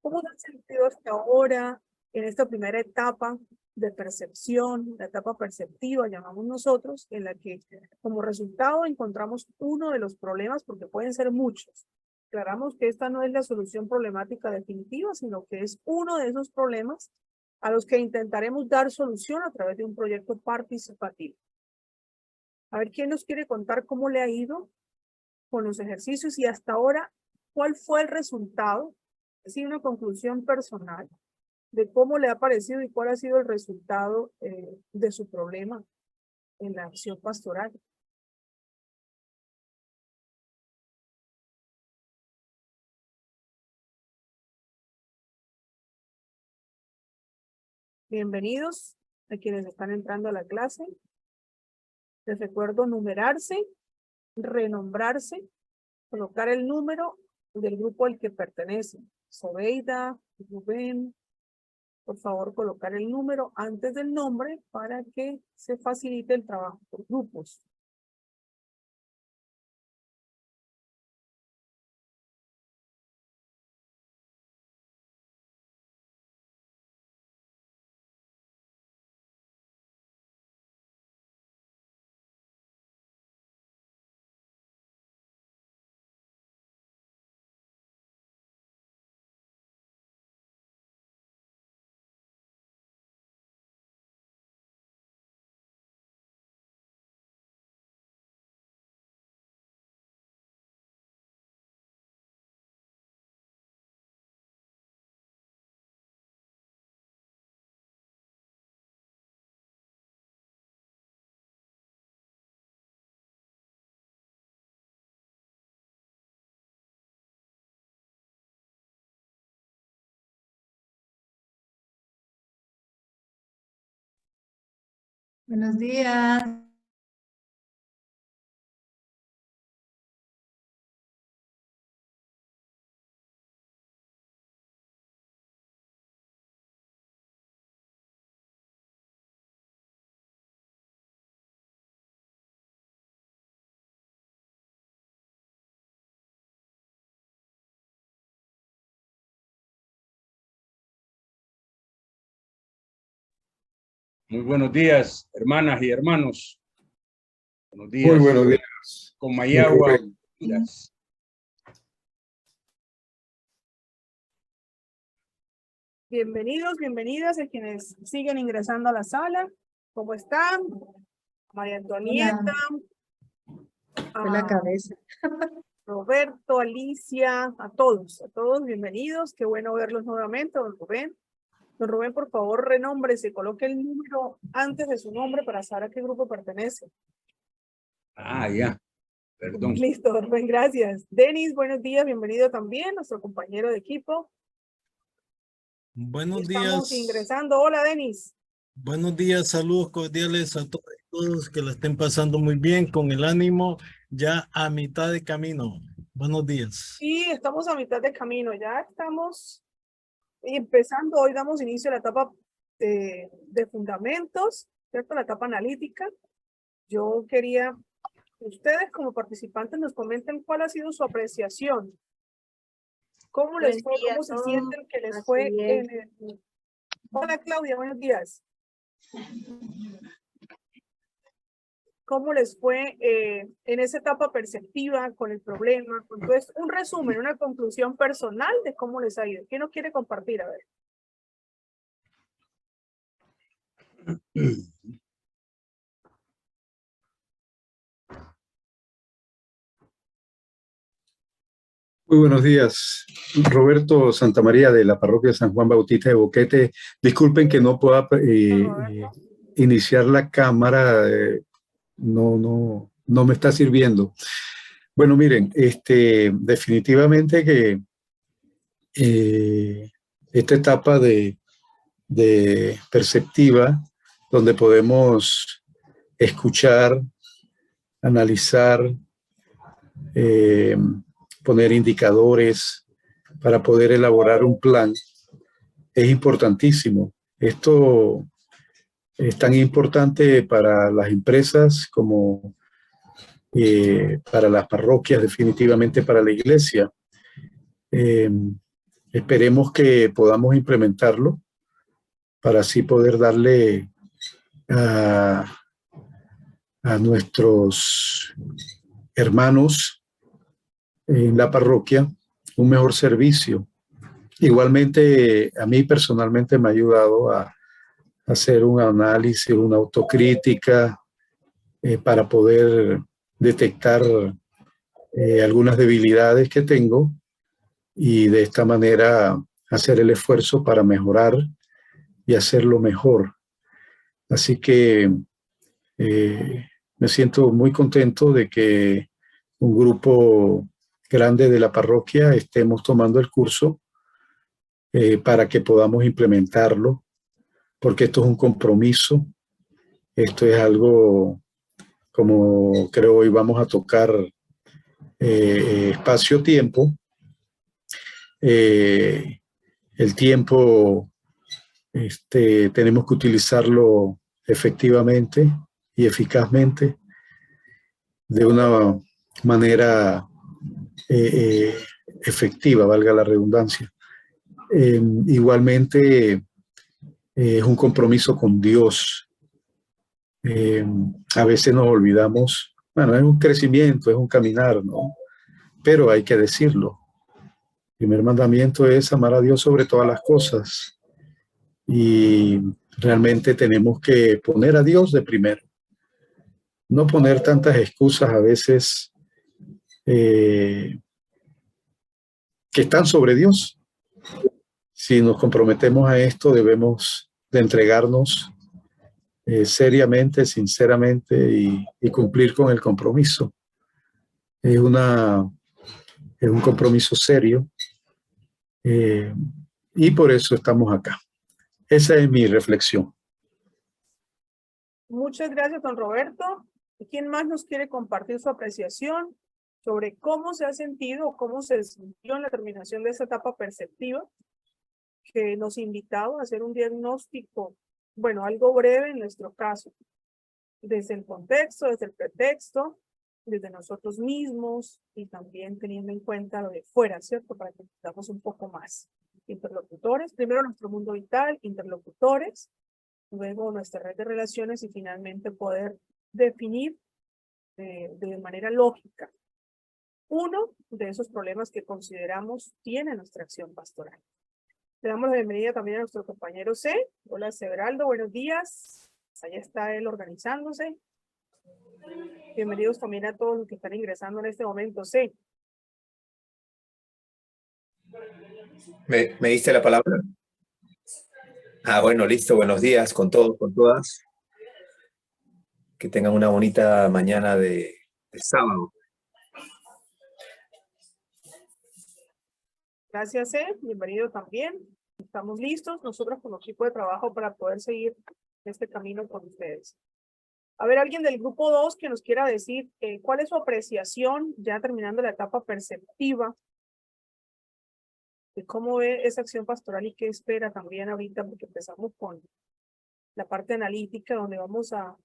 ¿Cómo se han sentido hasta ahora en esta primera etapa de percepción, la etapa perceptiva, llamamos nosotros, en la que como resultado encontramos uno de los problemas, porque pueden ser muchos? Aclaramos que esta no es la solución problemática definitiva, sino que es uno de esos problemas a los que intentaremos dar solución a través de un proyecto participativo. A ver, ¿quién nos quiere contar cómo le ha ido con los ejercicios y hasta ahora cuál fue el resultado? Es decir, una conclusión personal de cómo le ha parecido y cuál ha sido el resultado de su problema en la acción pastoral. Bienvenidos a quienes están entrando a la clase. Les recuerdo numerarse, renombrarse, colocar el número del grupo al que pertenecen. Sobeida, Rubén, por favor colocar el número antes del nombre para que se facilite el trabajo por grupos. Buenos días. Muy buenos días, hermanas y hermanos. Buenos días. Muy buenos días. Con Mayagua. Bienvenidos, bienvenidas a quienes siguen ingresando a la sala. ¿Cómo están? María Antonieta. Fue la cabeza. Roberto, Alicia, a todos, bienvenidos. Qué bueno verlos nuevamente, don Rubén. Don Rubén, por favor, renómbrese, coloque el número antes de su nombre para saber a qué grupo pertenece. Ah, ya. Perdón. Listo, don Rubén, gracias. Denis, buenos días, bienvenido también, nuestro compañero de equipo. Buenos Estamos días. ingresando. Hola, Denis. Buenos días, saludos cordiales a todos que la estén pasando muy bien, con el ánimo ya a mitad de camino. Buenos días. Sí, estamos a mitad de camino, ya estamos empezando. Hoy damos inicio a la etapa de fundamentos, ¿cierto? La etapa analítica. Yo quería que ustedes como participantes nos comenten cuál ha sido su apreciación. ¿Cómo les fue? ¿Cómo se sienten que les fue en el... Hola, Claudia, buenos días. ¿Cómo les fue en esa etapa perceptiva con el problema? Entonces, un resumen, una conclusión personal de cómo les ha ido. ¿Quién nos quiere compartir? A ver. Muy buenos días. Roberto Santamaría de la parroquia San Juan Bautista de Boquete. Disculpen que no pueda iniciar la cámara. No me está sirviendo. Bueno, miren, definitivamente que esta etapa de perceptiva, donde podemos escuchar, analizar, poner indicadores para poder elaborar un plan, es importantísimo. Esto es tan importante para las empresas como para las parroquias, definitivamente para la iglesia. Esperemos que podamos implementarlo para así poder darle a nuestros hermanos en la parroquia un mejor servicio. Igualmente, a mí personalmente me ha ayudado a hacer un análisis, una autocrítica para poder detectar algunas debilidades que tengo y de esta manera hacer el esfuerzo para mejorar y hacerlo mejor. Así que me siento muy contento de que un grupo grande de la parroquia estemos tomando el curso para que podamos implementarlo, porque esto es un compromiso, esto es algo, como creo hoy vamos a tocar espacio-tiempo. El tiempo tenemos que utilizarlo efectivamente y eficazmente, de una manera efectiva, valga la redundancia. Igualmente es un compromiso con Dios. A veces nos olvidamos, bueno, es un crecimiento, es un caminar, ¿no? Pero hay que decirlo. El primer mandamiento es amar a Dios sobre todas las cosas. Y realmente tenemos que poner a Dios de primero. No poner tantas excusas a veces que están sobre Dios. Si nos comprometemos a esto, debemos de entregarnos seriamente, sinceramente y cumplir con el compromiso. Es un compromiso serio y por eso estamos acá. Esa es mi reflexión. Muchas gracias, don Roberto. ¿Y quién más nos quiere compartir su apreciación sobre cómo se ha sentido o cómo se sintió en la terminación de esta etapa perceptiva, que nos invitaba a hacer un diagnóstico, bueno, algo breve en nuestro caso, desde el contexto, desde el pretexto, desde nosotros mismos y también teniendo en cuenta lo de fuera, ¿cierto? Para que entendamos un poco más. Interlocutores, primero nuestro mundo vital, interlocutores, luego nuestra red de relaciones y finalmente poder definir de manera lógica uno de esos problemas que consideramos tiene nuestra acción pastoral. Le damos la bienvenida también a nuestro compañero C. Hola, Severaldo, buenos días. Allá está él organizándose. Bienvenidos también a todos los que están ingresando en este momento, C. ¿Me diste la palabra? Bueno, listo. Buenos días con todos, con todas. Que tengan una bonita mañana de sábado. Gracias, C. Bienvenido también. Estamos listos nosotros como equipo de trabajo para poder seguir este camino con ustedes. A ver, alguien del grupo 2 que nos quiera decir cuál es su apreciación, ya terminando la etapa perceptiva, de cómo ve esa acción pastoral y qué espera también ahorita, porque empezamos con la parte analítica, donde vamos a,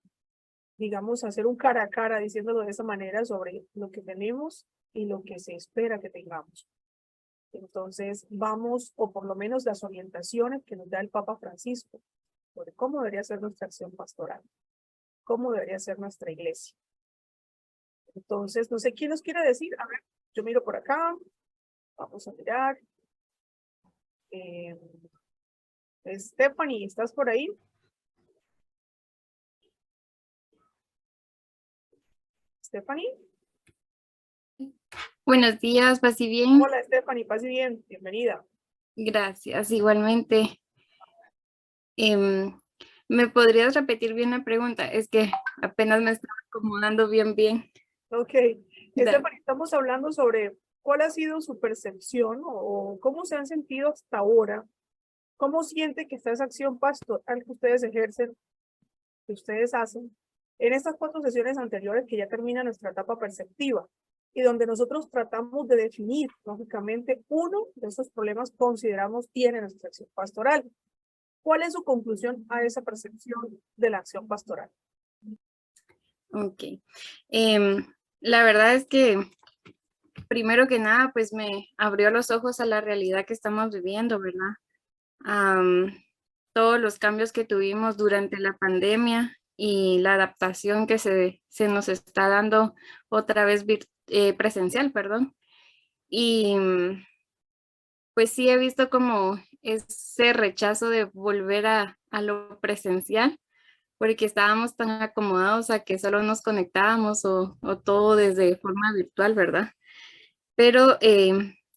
digamos, hacer un cara a cara, diciéndolo de esa manera, sobre lo que tenemos y lo que se espera que tengamos. Entonces, vamos, o por lo menos las orientaciones que nos da el Papa Francisco, sobre cómo debería ser nuestra acción pastoral, cómo debería ser nuestra iglesia. Entonces, no sé quién nos quiere decir. A ver, yo miro por acá. Vamos a mirar. Stephanie, ¿estás por ahí? Stephanie. Buenos días, paz y bien. Hola, Stephanie, paz y bien. Bienvenida. Gracias, igualmente. ¿Me podrías repetir bien la pregunta? Es que apenas me estaba acomodando bien. Ok. Stephanie, estamos hablando sobre cuál ha sido su percepción o cómo se han sentido hasta ahora. ¿Cómo siente que está esa acción pastoral que ustedes ejercen, que ustedes hacen, en estas 4 sesiones anteriores que ya termina nuestra etapa perceptiva y donde nosotros tratamos de definir, lógicamente, uno de esos problemas consideramos tiene nuestra acción pastoral? ¿Cuál es su conclusión a esa percepción de la acción pastoral? Ok. La verdad es que primero que nada, pues me abrió los ojos a la realidad que estamos viviendo, ¿verdad? Todos los cambios que tuvimos durante la pandemia y la adaptación que se nos está dando otra vez presencial, perdón. Y pues sí he visto como ese rechazo de volver a lo presencial, porque estábamos tan acomodados a que solo nos conectábamos o todo desde forma virtual, ¿verdad? Pero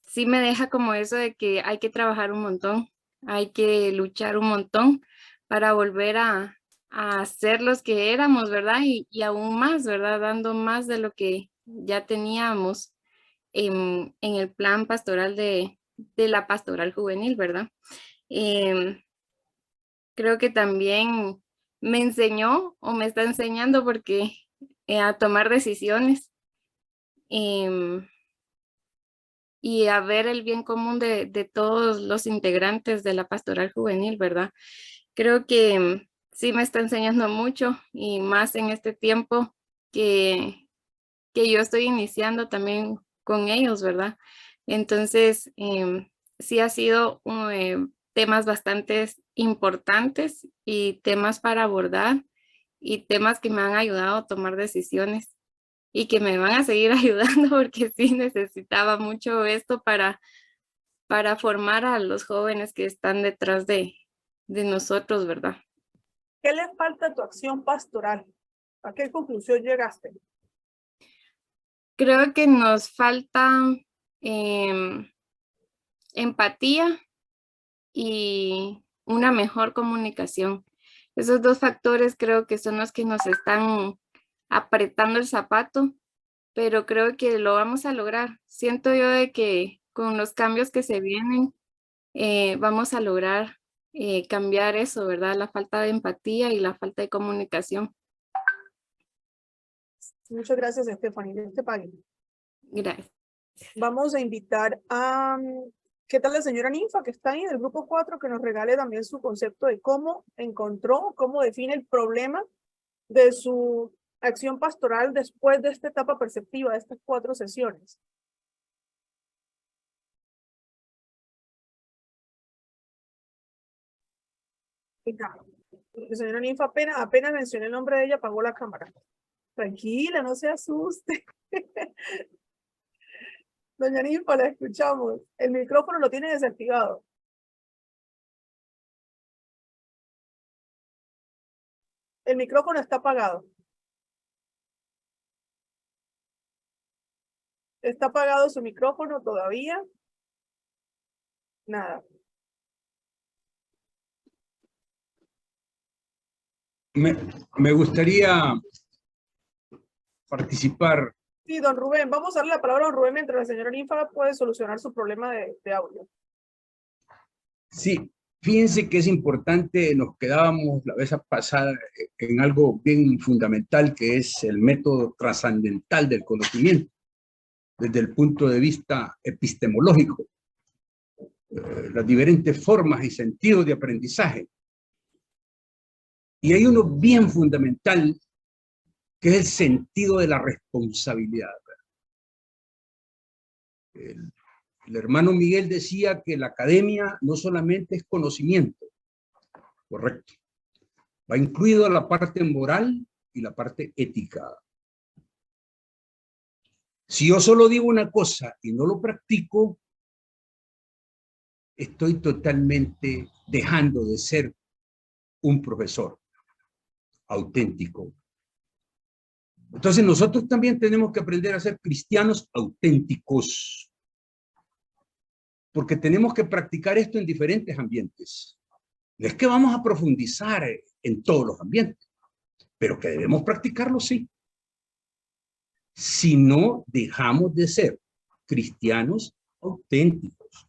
sí me deja como eso de que hay que trabajar un montón, hay que luchar un montón para volver a ser los que éramos, ¿verdad? Y aún más, ¿verdad? Dando más de lo que ya teníamos en el plan pastoral de la pastoral juvenil, ¿verdad? Creo que también me enseñó o me está enseñando porque a tomar decisiones y a ver el bien común de todos los integrantes de la pastoral juvenil, ¿verdad? Creo que sí me está enseñando mucho y más en este tiempo que yo estoy iniciando también con ellos, ¿verdad? Entonces, sí ha sido temas bastante importantes y temas para abordar y temas que me han ayudado a tomar decisiones y que me van a seguir ayudando porque sí necesitaba mucho esto para formar a los jóvenes que están detrás de nosotros, ¿verdad? ¿Qué le falta a tu acción pastoral? ¿A qué conclusión llegaste? Creo que nos falta empatía y una mejor comunicación. Esos dos factores creo que son los que nos están apretando el zapato, pero creo que lo vamos a lograr. Siento yo de que con los cambios que se vienen, vamos a lograr cambiar eso, ¿verdad? La falta de empatía y la falta de comunicación. Muchas gracias, Estefanía. Gracias. Vamos a invitar a, ¿qué tal la señora Ninfa que está ahí del grupo 4 que nos regale también su concepto de cómo encontró, cómo define el problema de su acción pastoral después de esta etapa perceptiva, de estas 4 sesiones? La señora Ninfa apenas mencioné el nombre de ella, apagó la cámara. Tranquila, no se asuste. Doña Ninfa, la escuchamos. El micrófono lo tiene desactivado. El micrófono está apagado. ¿Está apagado su micrófono todavía? Nada. Me gustaría participar. Sí, don Rubén, vamos a darle la palabra a don Rubén mientras la señora Ninfa puede solucionar su problema de audio. Sí, fíjense que es importante, nos quedábamos la vez pasada en algo bien fundamental que es el método trascendental del conocimiento, desde el punto de vista epistemológico, las diferentes formas y sentidos de aprendizaje. Y hay uno bien fundamental, que es el sentido de la responsabilidad. El hermano Miguel decía que la academia no solamente es conocimiento, correcto, va incluido la parte moral y la parte ética. Si yo solo digo una cosa y no lo practico, estoy totalmente dejando de ser un profesor auténtico. Entonces nosotros también tenemos que aprender a ser cristianos auténticos, porque tenemos que practicar esto en diferentes ambientes. No es que vamos a profundizar en todos los ambientes, pero que debemos practicarlo, sí. Si no dejamos de ser cristianos auténticos.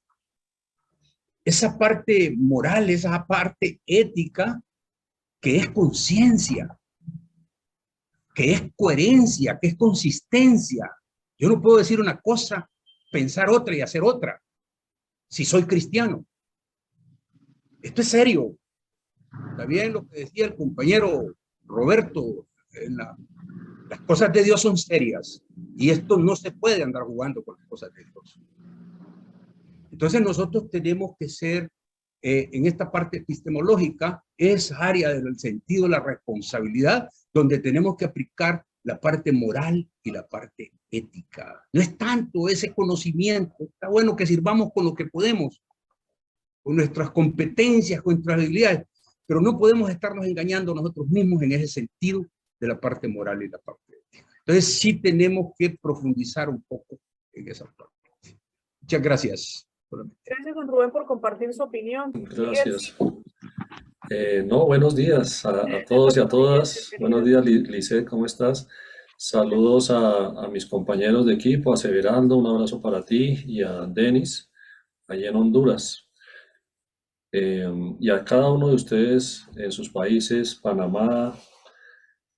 Esa parte moral, esa parte ética, que es conciencia, que es coherencia, que es consistencia. Yo no puedo decir una cosa, pensar otra y hacer otra, si soy cristiano. Esto es serio. Está bien lo que decía el compañero Roberto en Las cosas de Dios son serias y esto no se puede andar jugando con las cosas de Dios. Entonces nosotros tenemos que ser, en esta parte epistemológica, es área del sentido de la responsabilidad, donde tenemos que aplicar la parte moral y la parte ética. No es tanto ese conocimiento, está bueno que sirvamos con lo que podemos, con nuestras competencias, con nuestras habilidades, pero no podemos estarnos engañando nosotros mismos en ese sentido de la parte moral y la parte ética. Entonces sí tenemos que profundizar un poco en esa parte. Muchas gracias. Gracias, don Rubén, por compartir su opinión. Gracias. No, buenos días a todos y a todas. Buenos días, Lisset, ¿cómo estás? Saludos a mis compañeros de equipo, a Severaldo, un abrazo para ti, y a Denis, allá en Honduras. Y a cada uno de ustedes en sus países, Panamá,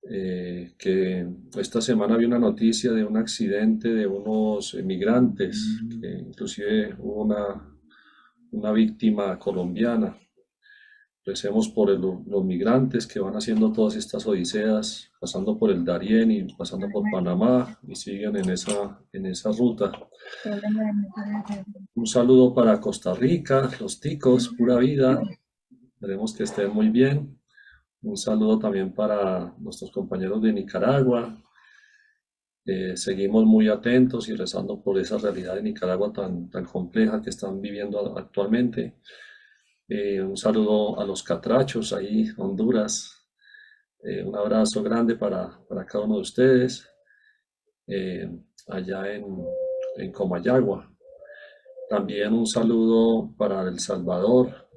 que esta semana vi una noticia de un accidente de unos migrantes, que inclusive hubo una víctima colombiana. Recemos por los migrantes que van haciendo todas estas odiseas, pasando por el Darién y pasando por Panamá y siguen en esa ruta. Un saludo para Costa Rica, los ticos, pura vida. Esperemos que estén muy bien. Un saludo también para nuestros compañeros de Nicaragua. Seguimos muy atentos y rezando por esa realidad de Nicaragua tan compleja que están viviendo actualmente. Un saludo a los catrachos ahí, Honduras. Un abrazo grande para cada uno de ustedes. Allá en Comayagua. También un saludo para El Salvador.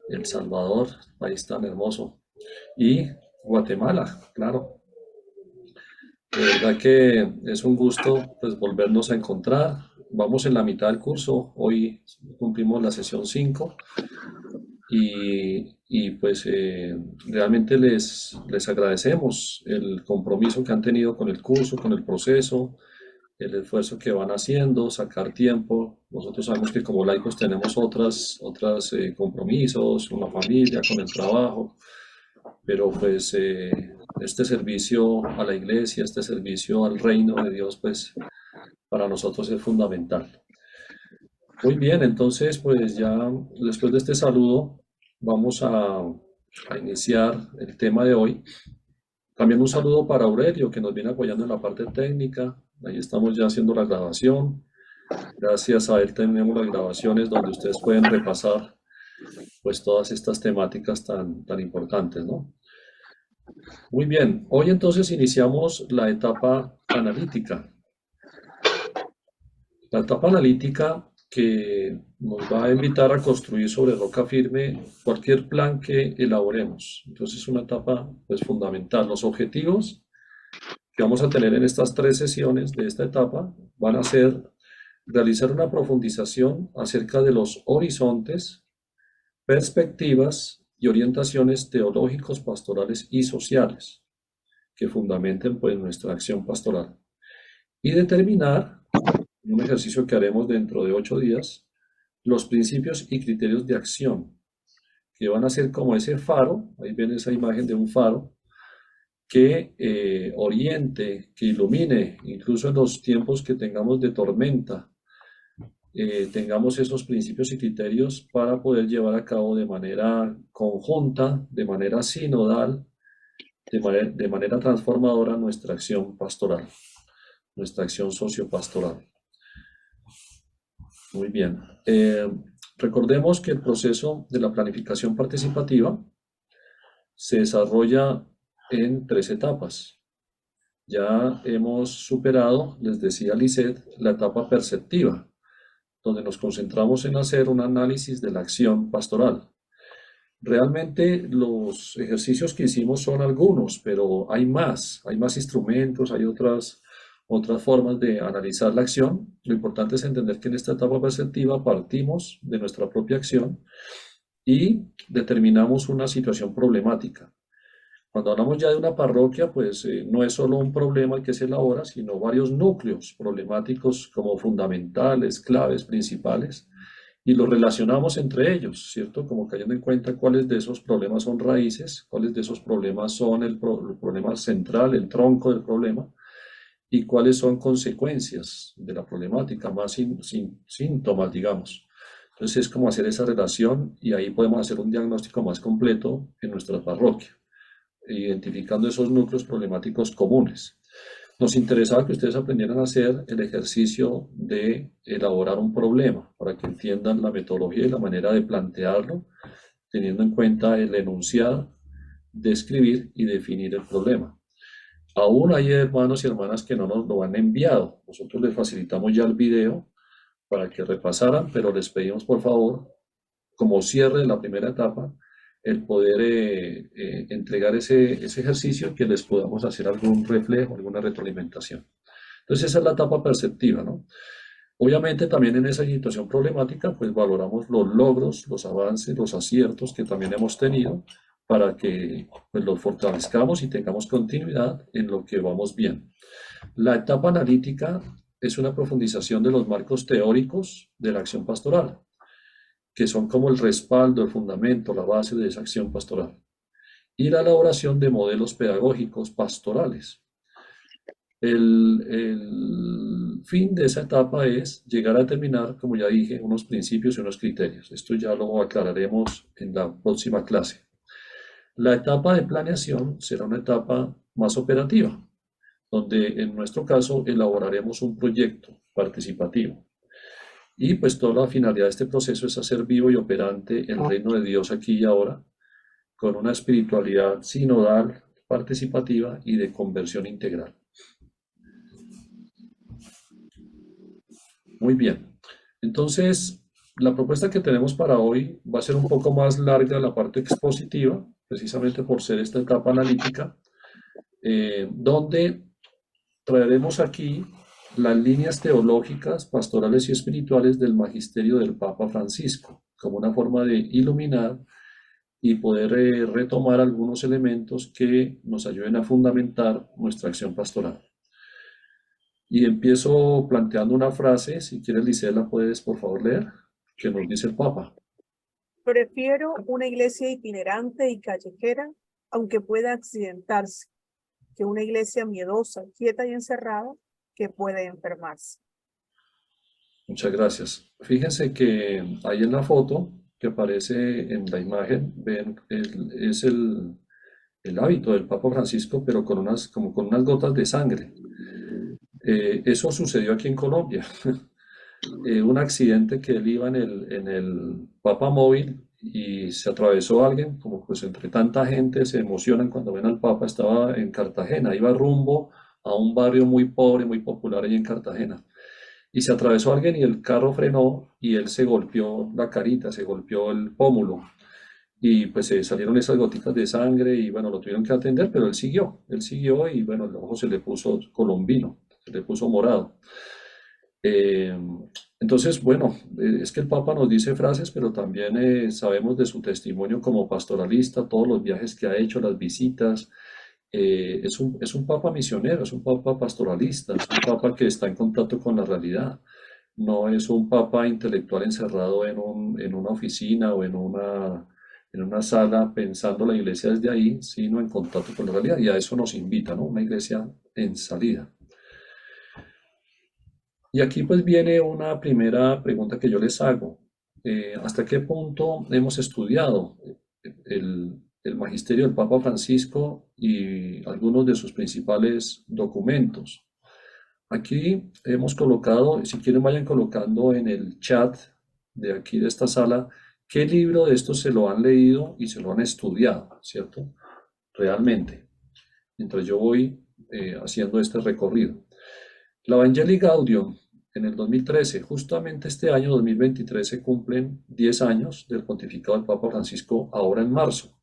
El Salvador, país tan hermoso. Y Guatemala, claro. De verdad que es un gusto pues volvernos a encontrar. Vamos en la mitad del curso, hoy cumplimos la sesión 5 y pues realmente les agradecemos el compromiso que han tenido con el curso, con el proceso, el esfuerzo que van haciendo, sacar tiempo. Nosotros sabemos que como laicos tenemos otros compromisos con la familia, con el trabajo, pero pues este servicio a la iglesia, este servicio al reino de Dios, pues para nosotros es fundamental. Muy bien, entonces pues ya después de este saludo vamos a iniciar el tema de hoy. También un saludo para Aurelio, que nos viene apoyando en la parte técnica. Ahí estamos ya haciendo la grabación. Gracias a él tenemos las grabaciones donde ustedes pueden repasar pues todas estas temáticas tan importantes, ¿no? Muy bien, hoy entonces iniciamos la etapa analítica. La etapa analítica que nos va a invitar a construir sobre roca firme cualquier plan que elaboremos. Entonces es una etapa pues fundamental. Los objetivos que vamos a tener en estas 3 sesiones de esta etapa van a ser realizar una profundización acerca de los horizontes, perspectivas y orientaciones teológicos, pastorales y sociales que fundamenten pues nuestra acción pastoral, y determinar, en un ejercicio que haremos dentro de 8 días, los principios y criterios de acción que van a ser como ese faro. Ahí ven esa imagen de un faro que oriente, que ilumine, incluso en los tiempos que tengamos de tormenta, tengamos esos principios y criterios para poder llevar a cabo de manera conjunta, de manera sinodal, de manera transformadora nuestra acción pastoral, nuestra acción sociopastoral. Muy bien. Recordemos que el proceso de la planificación participativa se desarrolla en 3 etapas. Ya hemos superado, les decía Lisset, la etapa perceptiva, donde nos concentramos en hacer un análisis de la acción pastoral. Realmente los ejercicios que hicimos son algunos, pero hay más instrumentos, hay otras formas de analizar la acción. Lo importante es entender que en esta etapa perceptiva partimos de nuestra propia acción y determinamos una situación problemática. Cuando hablamos ya de una parroquia, pues no es solo un problema el que se elabora, sino varios núcleos problemáticos como fundamentales, claves, principales, y los relacionamos entre ellos, ¿cierto? Como cayendo en cuenta cuáles de esos problemas son raíces, cuáles de esos problemas son el problema central, el tronco del problema, y cuáles son consecuencias de la problemática, más síntomas, digamos. Entonces es como hacer esa relación y ahí podemos hacer un diagnóstico más completo en nuestra parroquia, identificando esos núcleos problemáticos comunes. Nos interesaba que ustedes aprendieran a hacer el ejercicio de elaborar un problema para que entiendan la metodología y la manera de plantearlo, teniendo en cuenta el enunciado, describir y definir el problema. Aún hay hermanos y hermanas que no nos lo han enviado. Nosotros les facilitamos ya el video para que repasaran, pero les pedimos por favor, como cierre de la primera etapa, el poder entregar ese ejercicio, que les podamos hacer algún reflejo, alguna retroalimentación. Entonces esa es la etapa perceptiva, ¿no? Obviamente también en esa situación problemática, pues valoramos los logros, los avances, los aciertos que también hemos tenido, para que pues, los fortalezcamos y tengamos continuidad en lo que vamos bien. La etapa analítica es una profundización de los marcos teóricos de la acción pastoral, que son como el respaldo, el fundamento, la base de esa acción pastoral. Y la elaboración de modelos pedagógicos pastorales. El fin de esa etapa es llegar a determinar, como ya dije, unos principios y unos criterios. Esto ya lo aclararemos en la próxima clase. La etapa de planeación será una etapa más operativa, donde en nuestro caso elaboraremos un proyecto participativo. Y pues toda la finalidad de este proceso es hacer vivo y operante el reino de Dios aquí y ahora, con una espiritualidad sinodal, participativa y de conversión integral. Muy bien. Entonces, la propuesta que tenemos para hoy va a ser un poco más larga la parte expositiva, precisamente por ser esta etapa analítica, donde traeremos aquí las líneas teológicas, pastorales y espirituales del magisterio del Papa Francisco, como una forma de iluminar y poder retomar algunos elementos que nos ayuden a fundamentar nuestra acción pastoral. Y empiezo planteando una frase, si quieres, Lisela, puedes por favor leer, que nos dice el Papa. Prefiero una iglesia itinerante y callejera, aunque pueda accidentarse, que una iglesia miedosa, quieta y encerrada, que pueda enfermarse. Muchas gracias. Fíjense que ahí en la foto que aparece en la imagen, ven, es el hábito del Papa Francisco, pero como con unas gotas de sangre. Eso sucedió aquí en Colombia. Un accidente que él iba en el Papa Móvil y se atravesó alguien, como pues entre tanta gente se emocionan cuando ven al Papa. Estaba en Cartagena, iba rumbo a un barrio muy pobre, muy popular ahí en Cartagena. Y se atravesó alguien y el carro frenó y él se golpeó la carita, se golpeó el pómulo. Y pues se salieron esas gotitas de sangre y bueno, lo tuvieron que atender, pero él siguió y bueno, el ojo se le puso colombino, se le puso morado. Entonces, bueno, es que el Papa nos dice frases, pero también sabemos de su testimonio como pastoralista, todos los viajes que ha hecho, las visitas. Es un Papa misionero, es un Papa pastoralista, es un Papa que está en contacto con la realidad. No es un Papa intelectual encerrado en una oficina o en una sala pensando la iglesia desde ahí, sino en contacto con la realidad. Y a eso nos invita, ¿no? Una iglesia en salida. Y aquí pues viene una primera pregunta que yo les hago. ¿Hasta qué punto hemos estudiado el magisterio del Papa Francisco y algunos de sus principales documentos? Aquí hemos colocado, si quieren vayan colocando en el chat de aquí de esta sala, qué libro de estos se lo han leído y se lo han estudiado, ¿cierto? Realmente. Entonces yo voy haciendo este recorrido. La Evangelii Gaudium, en el 2013, justamente este año 2023 se cumplen 10 años del pontificado del Papa Francisco, ahora en marzo.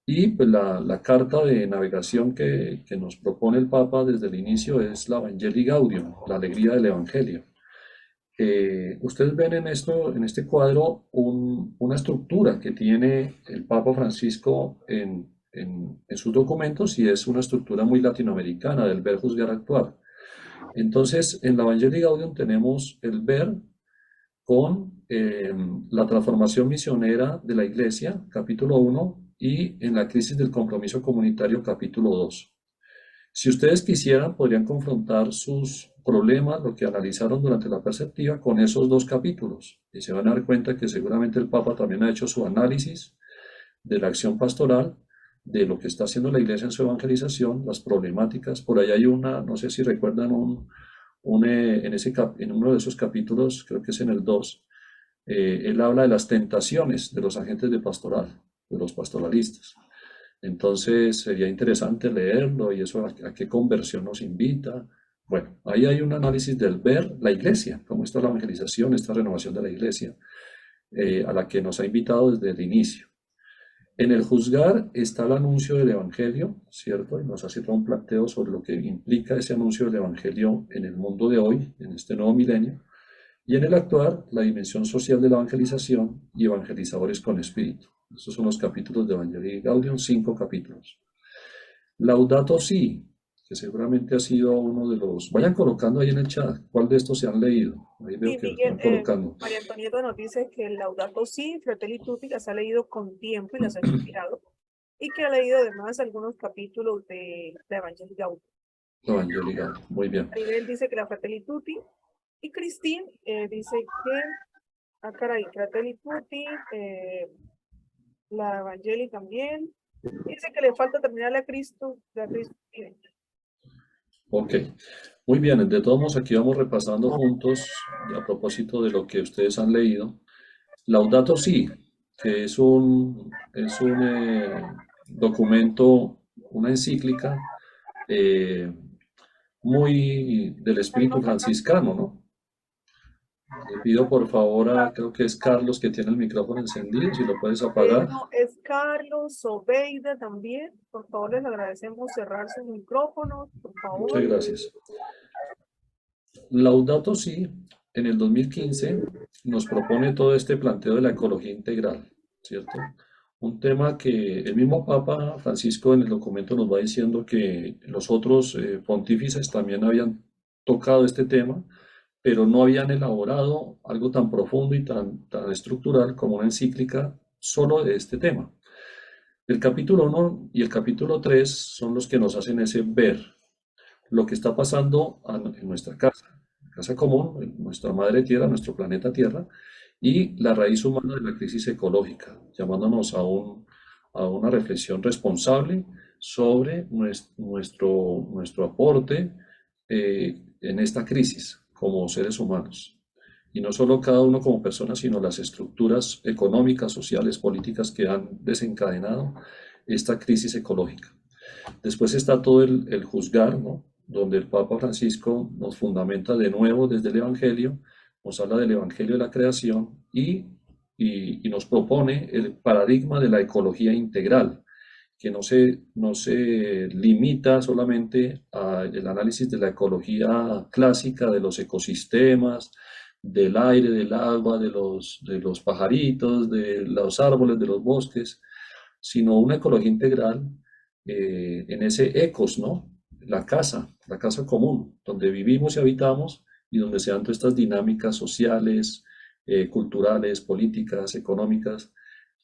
Y pues la carta de navegación que nos propone el Papa desde el inicio es la Evangelii Gaudium, la alegría del Evangelio. Ustedes ven en este cuadro una estructura que tiene el Papa Francisco en sus documentos, y es una estructura muy latinoamericana del ver, juzgar, actuar. Entonces, en la Evangelii Gaudium tenemos el ver con la transformación misionera de la Iglesia, capítulo 1, y en la crisis del compromiso comunitario, capítulo 2. Si ustedes quisieran, podrían confrontar sus problemas, lo que analizaron durante la perceptiva, con esos dos capítulos. Y se van a dar cuenta que seguramente el Papa también ha hecho su análisis de la acción pastoral, de lo que está haciendo la Iglesia en su evangelización, las problemáticas. Por ahí hay una, no sé si recuerdan en uno de esos capítulos, creo que es en el 2, él habla de las tentaciones de los agentes de pastoral, de los pastoralistas. Entonces sería interesante leerlo y eso a qué conversión nos invita. Bueno, ahí hay un análisis del ver la Iglesia, cómo está la evangelización, esta renovación de la Iglesia, a la que nos ha invitado desde el inicio. En el juzgar está el anuncio del Evangelio, ¿cierto? Y nos hace todo un planteo sobre lo que implica ese anuncio del Evangelio en el mundo de hoy, en este nuevo milenio. Y en el actuar, la dimensión social de la evangelización y evangelizadores con espíritu. Estos son los capítulos de Evangelii Gaudium, 5 capítulos. Laudato Si, que seguramente ha sido uno de los... Vayan colocando ahí en el chat cuál de estos se han leído. Ahí veo que Miguel, están colocando. María Antonieta nos dice que el Laudato Si, Fratelli Tutti, las ha leído con tiempo y las ha estudiado, y que ha leído además algunos capítulos de Evangelii Gaudium. Evangelii Gaudium, muy bien. Maribel dice que la Fratelli Tutti, y Cristín dice que, caray, Fratelli Tutti, la Evangelii también, dice que le falta terminar la Cristo. Ok, muy bien, de todos modos aquí vamos repasando juntos a propósito de lo que ustedes han leído. Laudato Si, que es un documento, una encíclica muy del espíritu franciscano, ¿no? Le pido por favor a, creo que es Carlos que tiene el micrófono encendido, si lo puedes apagar. No, es Carlos, Obeida también. Por favor, les agradecemos cerrar sus micrófonos, por favor. Muchas gracias. Laudato Si, en el 2015, nos propone todo este planteo de la ecología integral, ¿cierto? Un tema que el mismo Papa Francisco en el documento nos va diciendo que los otros pontífices también habían tocado este tema, pero no habían elaborado algo tan profundo y tan estructural como una encíclica solo de este tema. El capítulo 1 y el capítulo 3 son los que nos hacen ese ver lo que está pasando en nuestra casa común, en nuestra madre tierra, nuestro planeta Tierra, y la raíz humana de la crisis ecológica, llamándonos a una reflexión responsable sobre nuestro aporte en esta crisis como seres humanos. Y no solo cada uno como persona, sino las estructuras económicas, sociales, políticas que han desencadenado esta crisis ecológica. Después está todo el juzgar, ¿no? Donde el Papa Francisco nos fundamenta de nuevo desde el Evangelio, nos habla del Evangelio de la creación y nos propone el paradigma de la ecología integral, que no se limita solamente al análisis de la ecología clásica de los ecosistemas, del aire, del agua, de los pajaritos, de los árboles, de los bosques, sino una ecología integral en ese ecos, ¿no? La casa común, donde vivimos y habitamos y donde se dan todas estas dinámicas sociales, culturales, políticas, económicas,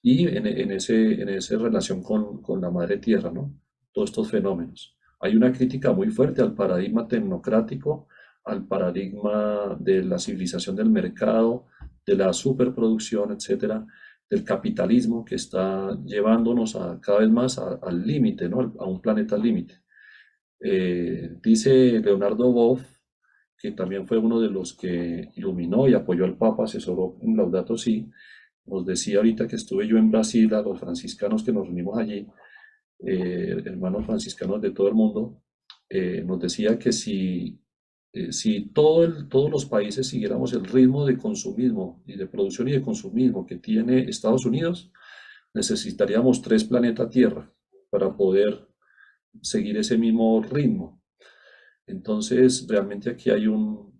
y en esa relación con la madre tierra, ¿no? Todos estos fenómenos. Hay una crítica muy fuerte al paradigma tecnocrático, al paradigma de la civilización del mercado, de la superproducción, etcétera, del capitalismo que está llevándonos cada vez más al límite, ¿no? A un planeta límite. Dice Leonardo Boff, que también fue uno de los que iluminó y apoyó al Papa, asesoró en Laudato Si, nos decía ahorita que estuve yo en Brasil, a los franciscanos que nos reunimos allí, hermanos franciscanos de todo el mundo, nos decía que si todos los países siguiéramos el ritmo de consumismo y de producción y de consumismo que tiene Estados Unidos, necesitaríamos 3 planetas Tierra para poder seguir ese mismo ritmo. Entonces, realmente aquí hay un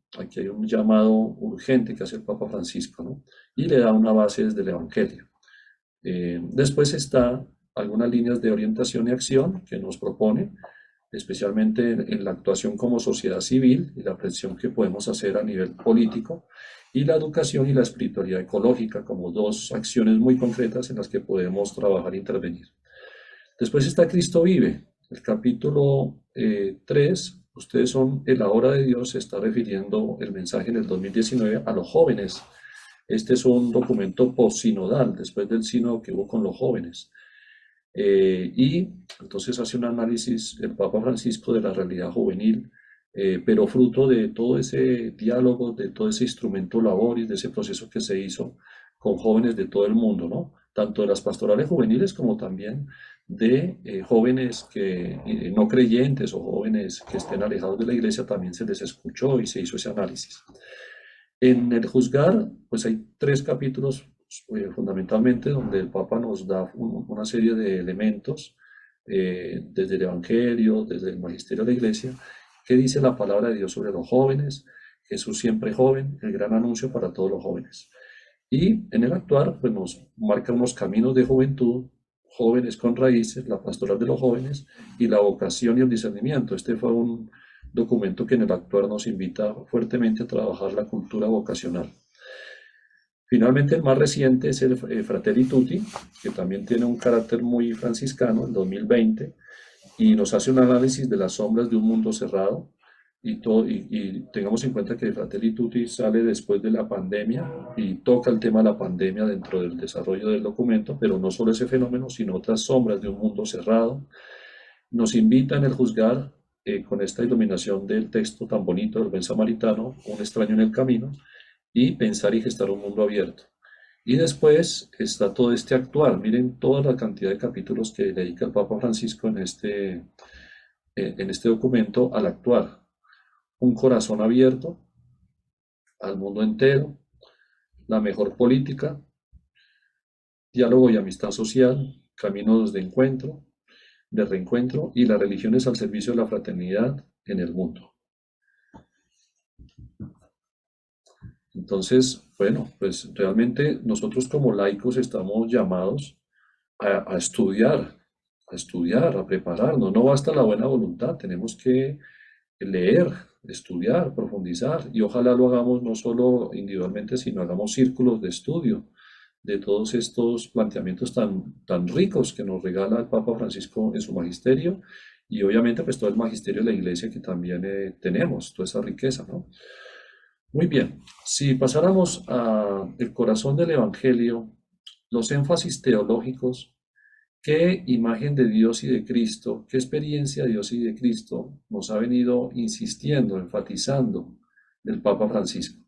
llamado urgente que hace el Papa Francisco, ¿no? Y le da una base desde el Evangelio. Después está algunas líneas de orientación y acción que nos propone, especialmente en la actuación como sociedad civil y la presión que podemos hacer a nivel político, y la educación y la espiritualidad ecológica como dos acciones muy concretas en las que podemos trabajar e intervenir. Después está Cristo vive, el capítulo 3, ustedes son el ahora de Dios, se está refiriendo el mensaje en el 2019 a los jóvenes. Este es un documento postsinodal, después del sínodo que hubo con los jóvenes. Y entonces hace un análisis el Papa Francisco de la realidad juvenil, pero fruto de todo ese diálogo, de todo ese instrumento laboris, de ese proceso que se hizo con jóvenes de todo el mundo, ¿no? Tanto de las pastorales juveniles como también de jóvenes que no creyentes o jóvenes que estén alejados de la iglesia, también se les escuchó y se hizo ese análisis. En el juzgar, pues hay 3 capítulos fundamentalmente donde el Papa nos da una serie de elementos desde el Evangelio, desde el Magisterio de la Iglesia, que dice la palabra de Dios sobre los jóvenes, Jesús siempre joven, el gran anuncio para todos los jóvenes. Y en el actuar, pues nos marca unos caminos de juventud, jóvenes con raíces, la pastoral de los jóvenes y la vocación y el discernimiento. Este fue un documento que en el actuar nos invita fuertemente a trabajar la cultura vocacional. Finalmente, el más reciente es el Fratelli Tutti, que también tiene un carácter muy franciscano, el 2020, y nos hace un análisis de las sombras de un mundo cerrado. Y tengamos en cuenta que Fratelli Tutti sale después de la pandemia y toca el tema de la pandemia dentro del desarrollo del documento, pero no solo ese fenómeno, sino otras sombras de un mundo cerrado. Nos invita en el juzgar, con esta iluminación del texto tan bonito del buen samaritano, un extraño en el camino, y pensar y gestar un mundo abierto. Y después está todo este actuar. Miren toda la cantidad de capítulos que dedica el Papa Francisco en este documento al actuar. Un corazón abierto al mundo entero, la mejor política, diálogo y amistad social, caminos de encuentro, de reencuentro y las religiones al servicio de la fraternidad en el mundo. Entonces, bueno, pues realmente nosotros como laicos estamos llamados a estudiar, a prepararnos. No basta la buena voluntad, tenemos que leer, estudiar, profundizar y ojalá lo hagamos no solo individualmente, sino hagamos círculos de estudio de todos estos planteamientos tan ricos que nos regala el Papa Francisco en su magisterio y obviamente pues todo el magisterio de la Iglesia que también tenemos, toda esa riqueza, ¿no? Muy bien, si pasáramos al corazón del Evangelio, los énfasis teológicos, ¿qué imagen de Dios y de Cristo, qué experiencia de Dios y de Cristo nos ha venido insistiendo, enfatizando el Papa Francisco?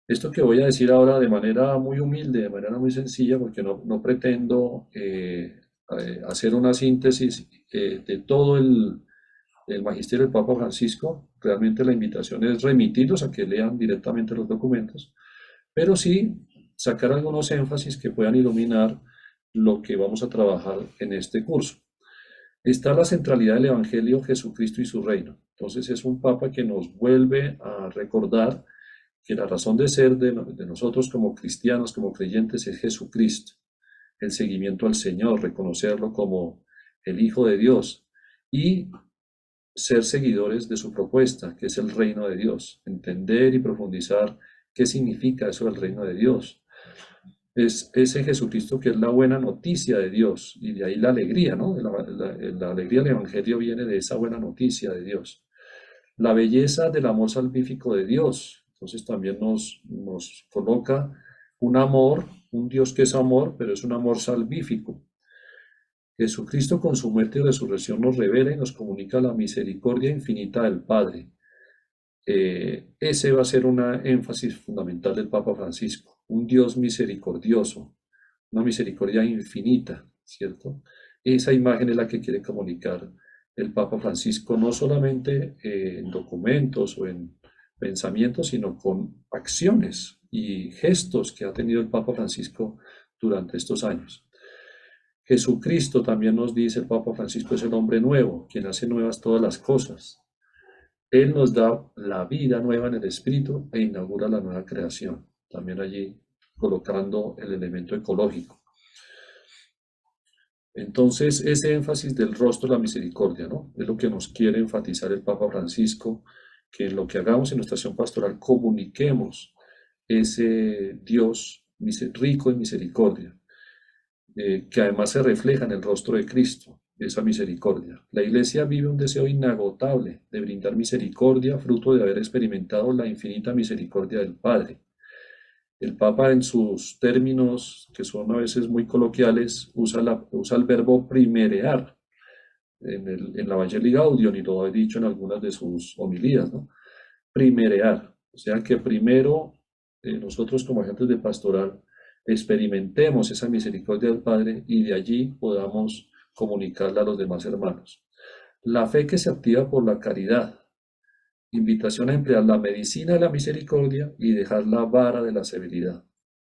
Esto que voy a decir ahora de manera muy humilde, de manera muy sencilla, porque no pretendo hacer una síntesis de todo el magisterio del Papa Francisco. Realmente la invitación es remitirlos a que lean directamente los documentos, pero sí sacar algunos énfasis que puedan iluminar lo que vamos a trabajar en este curso. Está la centralidad del Evangelio, Jesucristo y su reino. Entonces es un Papa que nos vuelve a recordar que la razón de ser de nosotros como cristianos, como creyentes, es Jesucristo. El seguimiento al Señor, reconocerlo como el Hijo de Dios y ser seguidores de su propuesta, que es el reino de Dios. Entender y profundizar qué significa eso del reino de Dios. Es ese Jesucristo que es la buena noticia de Dios, y de ahí la alegría, ¿no? La alegría del Evangelio viene de esa buena noticia de Dios. La belleza del amor salvífico de Dios. Entonces también nos coloca un amor, un Dios que es amor, pero es un amor salvífico. Jesucristo con su muerte y resurrección nos revela y nos comunica la misericordia infinita del Padre. Ese va a ser un énfasis fundamental del Papa Francisco. Un Dios misericordioso, una misericordia infinita, ¿cierto? Esa imagen es la que quiere comunicar el Papa Francisco, no solamente en documentos o en pensamientos, sino con acciones y gestos que ha tenido el Papa Francisco durante estos años. Jesucristo, también nos dice el Papa Francisco, es el hombre nuevo, quien hace nuevas todas las cosas. Él nos da la vida nueva en el Espíritu e inaugura la nueva creación. También allí colocando el elemento ecológico. Entonces, ese énfasis del rostro de la misericordia, ¿no? Es lo que nos quiere enfatizar el Papa Francisco, que en lo que hagamos en nuestra acción pastoral comuniquemos ese Dios rico en misericordia, que además se refleja en el rostro de Cristo, esa misericordia. La Iglesia vive un deseo inagotable de brindar misericordia, fruto de haber experimentado la infinita misericordia del Padre. El Papa, en sus términos, que son a veces muy coloquiales, usa el verbo primerear en la Evangelii Gaudium, y lo ha dicho en algunas de sus homilías, ¿no? Primerear, o sea que primero nosotros como agentes de pastoral experimentemos esa misericordia del Padre y de allí podamos comunicarla a los demás hermanos. La fe que se activa por la caridad, invitación a emplear la medicina de la misericordia y dejar la vara de la severidad,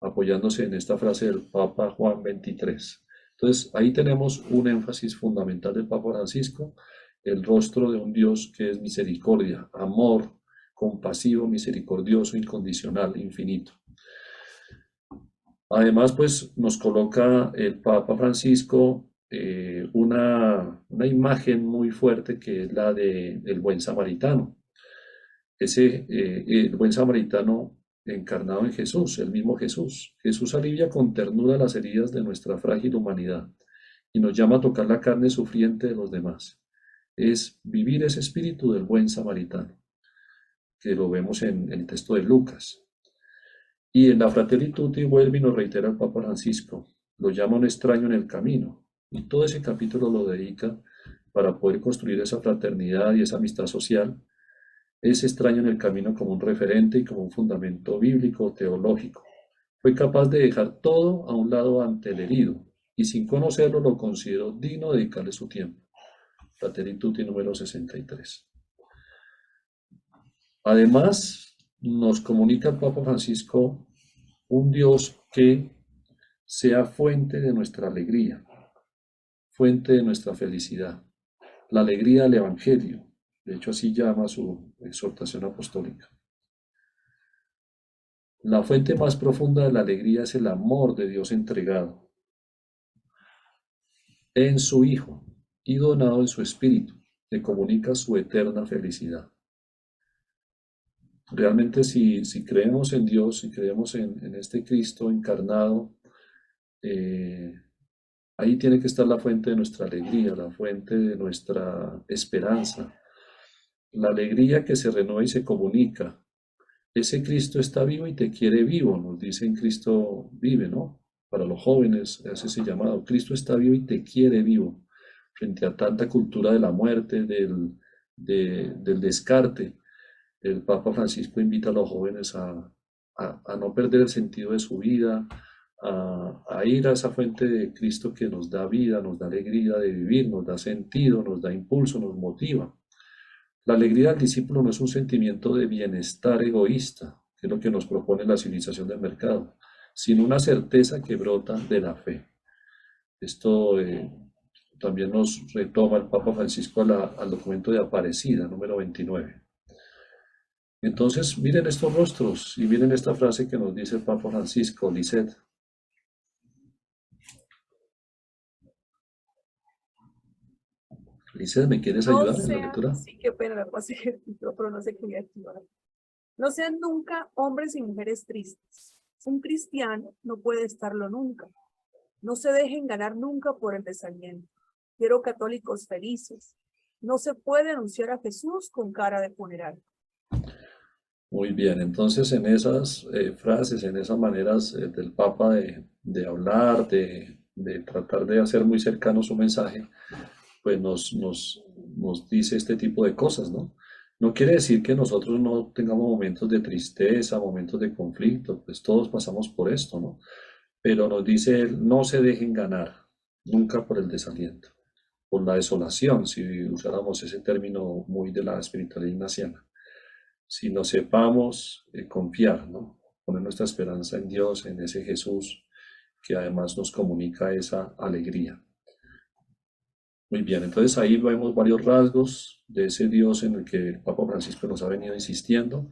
apoyándose en esta frase del Papa Juan XXIII. Entonces, ahí tenemos un énfasis fundamental del Papa Francisco, el rostro de un Dios que es misericordia, amor, compasivo, misericordioso, incondicional, infinito. Además, pues nos coloca el Papa Francisco una imagen muy fuerte que es la del buen samaritano. El buen samaritano encarnado en Jesús, el mismo Jesús. Jesús alivia con ternura las heridas de nuestra frágil humanidad y nos llama a tocar la carne sufriente de los demás. Es vivir ese espíritu del buen samaritano, que lo vemos en el texto de Lucas. Y en la Fratelli Tutti vuelve y nos reitera el Papa Francisco, lo llama un extraño en el camino, y todo ese capítulo lo dedica para poder construir esa fraternidad y esa amistad social, ese extraño en el camino como un referente y como un fundamento bíblico, teológico. Fue capaz de dejar todo a un lado ante el herido, y sin conocerlo lo consideró digno de dedicarle su tiempo. Fratelli Tutti número 63. Además, nos comunica el Papa Francisco un Dios que sea fuente de nuestra alegría, fuente de nuestra felicidad, la alegría del Evangelio. De hecho, así llama su exhortación apostólica. La fuente más profunda de la alegría es el amor de Dios entregado en su Hijo y donado en su Espíritu, que comunica su eterna felicidad. Realmente si creemos en Dios, si creemos en este Cristo encarnado, ahí tiene que estar la fuente de nuestra alegría, la fuente de nuestra esperanza, la alegría que se renueva y se comunica. Ese Cristo está vivo y te quiere vivo, nos dicen Cristo vive, ¿no? Para los jóvenes es ese llamado, Cristo está vivo y te quiere vivo, frente a tanta cultura de la muerte, del descarte. El Papa Francisco invita a los jóvenes a no perder el sentido de su vida, a ir a esa fuente de Cristo que nos da vida, nos da alegría de vivir, nos da sentido, nos da impulso, nos motiva. La alegría del discípulo no es un sentimiento de bienestar egoísta, que es lo que nos propone la civilización del mercado, sino una certeza que brota de la fe. Esto también nos retoma el Papa Francisco al documento de Aparecida, número 29. Entonces, miren estos rostros y miren esta frase que nos dice el Papa Francisco, Lisette. Lisette, ¿me quieres ayudar en la lectura? Sí, qué pena, la pasé, pero no sé qué voy a activar. No sean nunca hombres y mujeres tristes. Un cristiano no puede estarlo nunca. No se dejen ganar nunca por el desaliento. Quiero católicos felices. No se puede anunciar a Jesús con cara de funeral. Muy bien, entonces en esas frases, en esas maneras del Papa de hablar, de tratar de hacer muy cercano su mensaje, pues nos dice este tipo de cosas, ¿no? No quiere decir que nosotros no tengamos momentos de tristeza, momentos de conflicto, pues todos pasamos por esto, ¿no? Pero nos dice él, no se dejen ganar nunca por el desaliento, por la desolación, si usáramos ese término muy de la espiritualidad ignaciana. Si nos sepamos confiar, ¿no? Poner nuestra esperanza en Dios, en ese Jesús que además nos comunica esa alegría. Muy bien, entonces ahí vemos varios rasgos de ese Dios en el que el Papa Francisco nos ha venido insistiendo.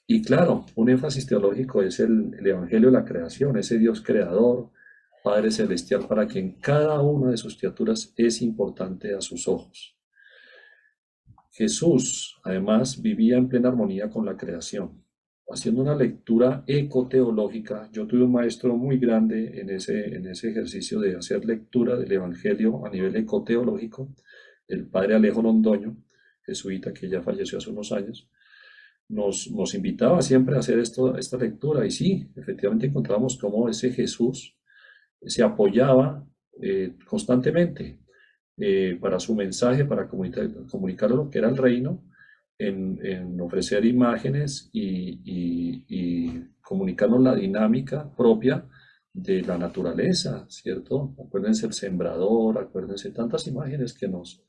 Y claro, un énfasis teológico es el Evangelio de la creación, ese Dios creador, Padre Celestial, para quien cada una de sus criaturas es importante a sus ojos. Jesús, además, vivía en plena armonía con la creación. haciendo una lectura ecoteológica. Yo tuve un maestro muy grande en ese ejercicio de hacer lectura del Evangelio a nivel ecoteológico, el padre Alejo Londoño, jesuita que ya falleció hace unos años. Nos invitaba siempre a hacer esta lectura y sí, efectivamente encontramos cómo ese Jesús se apoyaba constantemente para su mensaje, para comunicar lo que era el reino, en ofrecer imágenes y comunicarnos la dinámica propia de la naturaleza, ¿cierto? Acuérdense el sembrador, acuérdense tantas imágenes que nos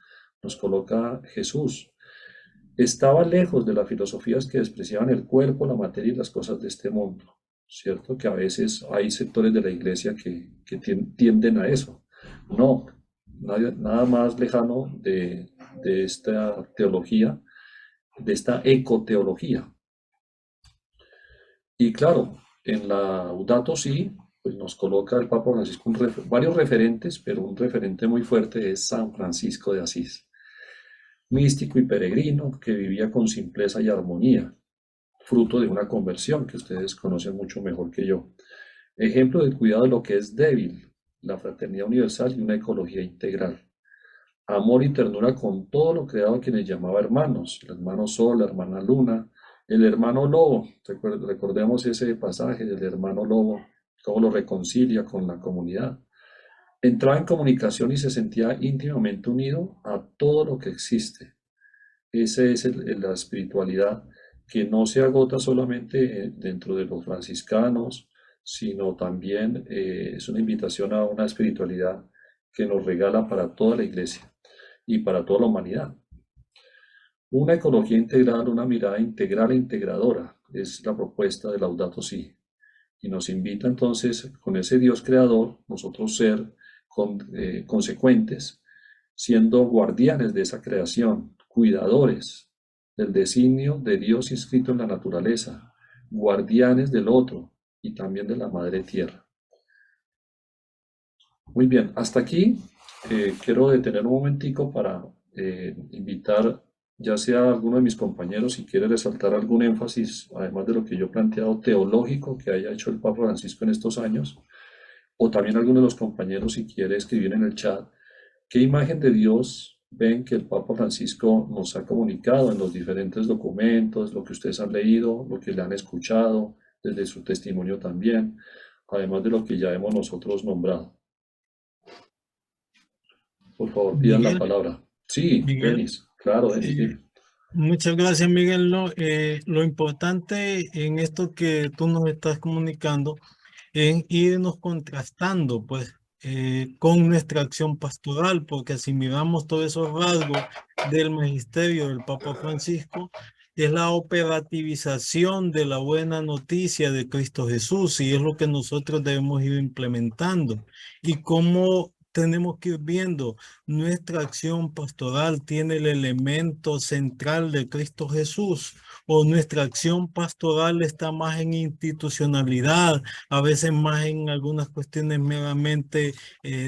coloca Jesús. Estaba lejos de las filosofías que despreciaban el cuerpo, la materia y las cosas de este mundo, ¿cierto? Que a veces hay sectores de la iglesia que tienden a eso. No, nada más lejano de esta teología, de esta ecoteología. Y claro, en la Laudato Si, pues nos coloca el Papa Francisco varios referentes, pero un referente muy fuerte es San Francisco de Asís. Místico y peregrino que vivía con simpleza y armonía, fruto de una conversión que ustedes conocen mucho mejor que yo. Ejemplo del cuidado de lo que es débil, la fraternidad universal y una ecología integral. Amor y ternura con todo lo creado a quienes llamaba hermanos, el hermano Sol, la hermana Luna, el hermano Lobo. Recordemos ese pasaje del hermano Lobo, cómo lo reconcilia con la comunidad. Entraba en comunicación y se sentía íntimamente unido a todo lo que existe. Esa es la espiritualidad que no se agota solamente dentro de los franciscanos, sino también es una invitación a una espiritualidad que nos regala para toda la iglesia y para toda la humanidad. Una ecología integral, una mirada integral e integradora es la propuesta de Laudato Si. Y nos invita entonces, con ese Dios creador, nosotros ser consecuentes, siendo guardianes de esa creación, cuidadores del designio de Dios inscrito en la naturaleza, guardianes del otro y también de la madre tierra. Muy bien, hasta aquí quiero detener un momentico para invitar ya sea alguno de mis compañeros si quiere resaltar algún énfasis, además de lo que yo he planteado teológico que haya hecho el Papa Francisco en estos años, o también alguno de los compañeros si quiere escribir en el chat qué imagen de Dios ven que el Papa Francisco nos ha comunicado en los diferentes documentos, lo que ustedes han leído, lo que le han escuchado, desde su testimonio también, además de lo que ya hemos nosotros nombrado. Por favor, pidan la palabra. Sí, Denis, claro, Denis. Muchas gracias, Miguel. Lo importante en esto que tú nos estás comunicando es irnos contrastando, pues, con nuestra acción pastoral, porque si miramos todos esos rasgos del magisterio del Papa Francisco, es la operativización de la buena noticia de Cristo Jesús y es lo que nosotros debemos ir implementando. Y cómo tenemos que ir viendo, nuestra acción pastoral tiene el elemento central de Cristo Jesús, o nuestra acción pastoral está más en institucionalidad, a veces más en algunas cuestiones meramente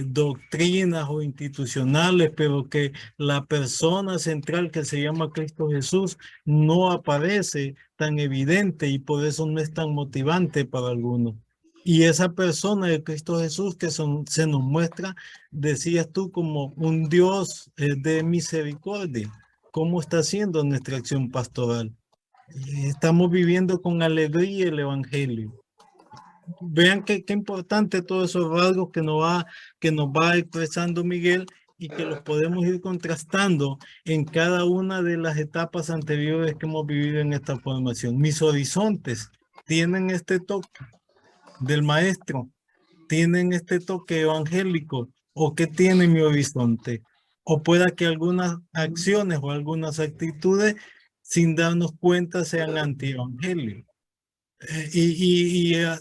doctrinas o institucionales, pero que la persona central que se llama Cristo Jesús no aparece tan evidente y por eso no es tan motivante para algunos. Y esa persona de Cristo Jesús que se nos muestra, decías tú, como un Dios de misericordia. ¿Cómo está siendo nuestra acción pastoral? Estamos viviendo con alegría el Evangelio. Vean qué importante todos esos rasgos que nos va expresando Miguel y que los podemos ir contrastando en cada una de las etapas anteriores que hemos vivido en esta formación. Mis horizontes tienen este toque del maestro, tienen este toque evangélico, o qué tiene mi horizonte, o pueda que algunas acciones o algunas actitudes sin darnos cuenta sean anti-evangelio.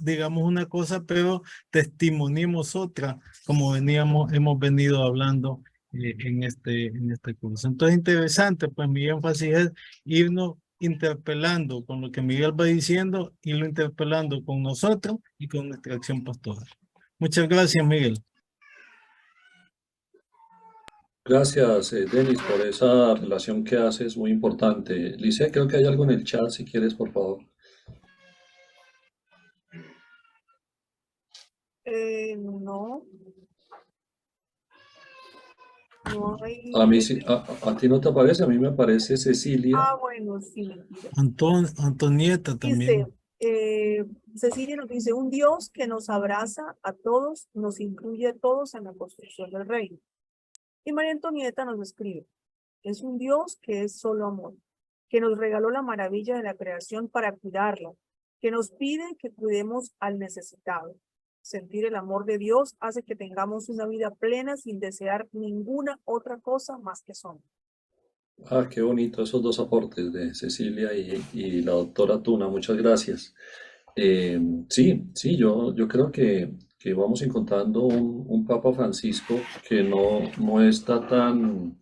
Digamos una cosa, pero testimoniemos otra, como hemos venido hablando en este curso. Entonces, interesante, pues mi énfasis es irnos interpelando con lo que Miguel va diciendo, irlo interpelando con nosotros y con nuestra acción pastoral. Muchas gracias, Miguel. Gracias, Denis, por esa relación que haces, muy importante. Lice, creo que hay algo en el chat, si quieres, por favor. No, no hay. A mí sí, a ti no te aparece, a mí me aparece Cecilia. Ah, bueno, sí, mentira. Antonieta Dice, también. Cecilia nos dice, un Dios que nos abraza a todos, nos incluye a todos en la construcción del reino. Y María Antonieta nos escribe, es un Dios que es solo amor, que nos regaló la maravilla de la creación para cuidarla, que nos pide que cuidemos al necesitado. Sentir el amor de Dios hace que tengamos una vida plena sin desear ninguna otra cosa más que son. Ah, qué bonito esos dos aportes de Cecilia y la doctora Tuna, muchas gracias. Sí, yo creo que vamos encontrando un Papa Francisco que no está tan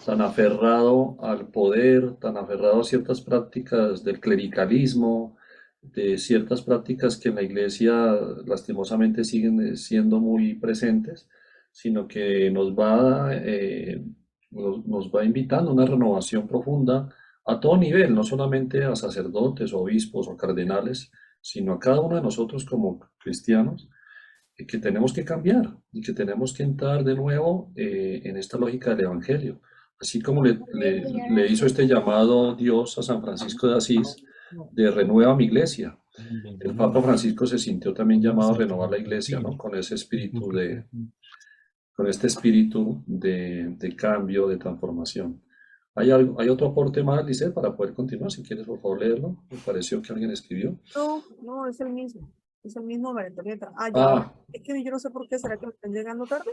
aferrado al poder, tan aferrado a ciertas prácticas del clericalismo, de ciertas prácticas que en la iglesia lastimosamente siguen siendo muy presentes, sino que nos va invitando a una renovación profunda a todo nivel, no solamente a sacerdotes, obispos o cardenales, sino a cada uno de nosotros como cristianos, que tenemos que cambiar y que tenemos que entrar de nuevo en esta lógica del Evangelio. Así como le hizo este llamado Dios a San Francisco de Asís de renueva mi iglesia. El Papa Francisco se sintió también llamado a renovar la iglesia, ¿no? Con ese espíritu con este espíritu de cambio, de transformación. ¿Hay otro aporte más, Lisset, para poder continuar? Si quieres, por favor, leerlo. Me pareció que alguien escribió. No, es el mismo. Es el mismo María Antonieta. Ah, ya. Ah, Es que yo no sé por qué, ¿será que me están llegando tarde?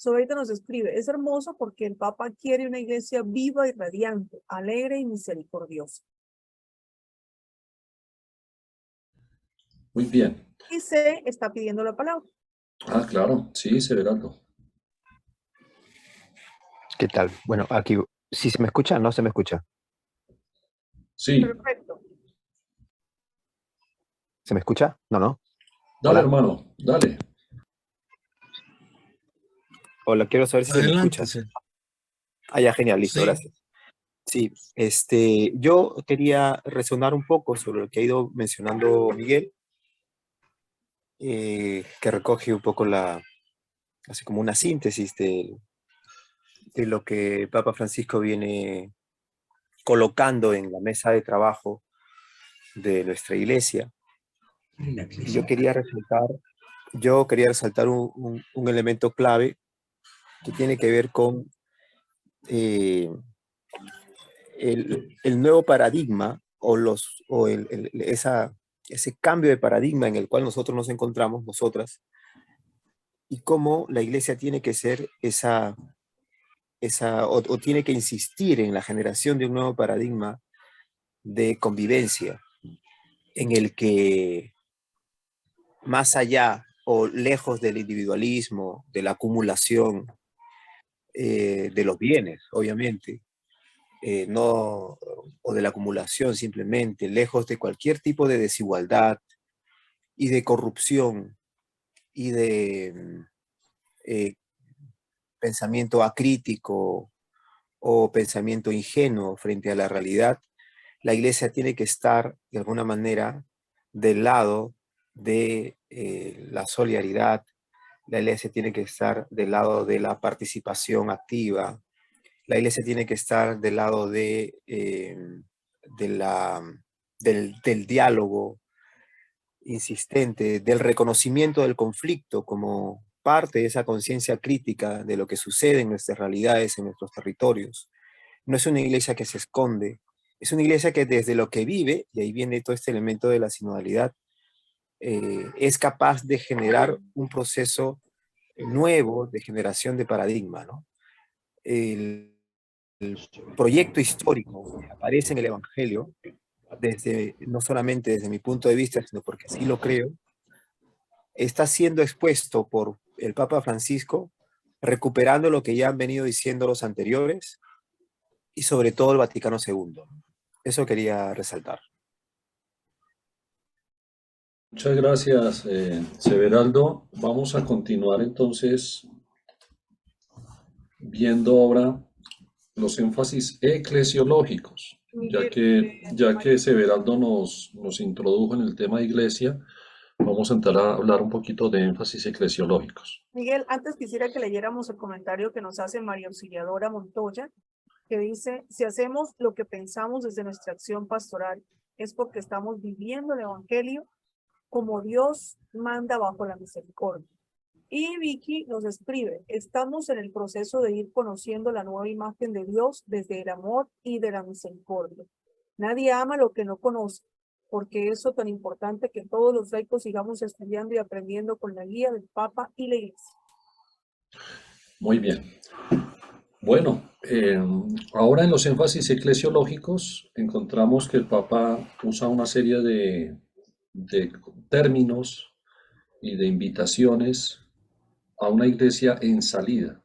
Ahorita nos escribe, es hermoso porque el Papa quiere una iglesia viva y radiante, alegre y misericordiosa. muy bien. Y se está pidiendo la palabra. Ah, claro, sí, Severaldo. ¿Qué tal? Bueno, aquí, ¿sí se me escucha? ¿No se me escucha? Sí, Perfecto. ¿Se me escucha? No. dale, Hola. hermano, dale. Hola, quiero saber si se me Adelante. escucha. Ah, ya, genial, listo, Sí. gracias. Sí, yo quería resonar un poco sobre lo que ha ido mencionando Miguel, que recoge un poco así como una síntesis de lo que Papa Francisco viene colocando en la mesa de trabajo de nuestra iglesia. Y yo quería resaltar un elemento clave que tiene que ver con el nuevo paradigma o ese cambio de paradigma en el cual nosotros nos encontramos, nosotras, y cómo la iglesia tiene que ser o tiene que insistir en la generación de un nuevo paradigma de convivencia, en el que más allá o lejos del individualismo, de la acumulación de los bienes, obviamente, o de la acumulación simplemente, lejos de cualquier tipo de desigualdad y de corrupción y de pensamiento acrítico o pensamiento ingenuo frente a la realidad, la iglesia tiene que estar de alguna manera del lado de la solidaridad, la iglesia tiene que estar del lado de la participación activa, la iglesia tiene que estar del lado del diálogo insistente, del reconocimiento del conflicto como parte de esa conciencia crítica de lo que sucede en nuestras realidades, en nuestros territorios. No es una iglesia que se esconde, es una iglesia que desde lo que vive, y ahí viene todo este elemento de la sinodalidad, es capaz de generar un proceso nuevo de generación de paradigma, ¿no? El proyecto histórico que aparece en el Evangelio, no solamente desde mi punto de vista, sino porque así lo creo, está siendo expuesto por el Papa Francisco, recuperando lo que ya han venido diciendo los anteriores y sobre todo el Vaticano II. Eso quería resaltar. Muchas gracias, Severaldo. Vamos a continuar entonces viendo ahora los énfasis eclesiológicos, ya que Severaldo nos introdujo en el tema de iglesia. vamos a entrar a hablar un poquito de énfasis eclesiológicos. Miguel, antes quisiera que leyéramos el comentario que nos hace María Auxiliadora Montoya, que dice, si hacemos lo que pensamos desde nuestra acción pastoral, es porque estamos viviendo el evangelio como Dios manda bajo la misericordia. Y Vicky nos escribe, estamos en el proceso de ir conociendo la nueva imagen de Dios desde el amor y de la misericordia. Nadie ama lo que no conoce, porque eso tan importante que todos los laicos sigamos estudiando y aprendiendo con la guía del Papa y la Iglesia. Muy bien. Bueno, ahora en los énfasis eclesiológicos encontramos que el Papa usa una serie de términos y de invitaciones a una iglesia en salida.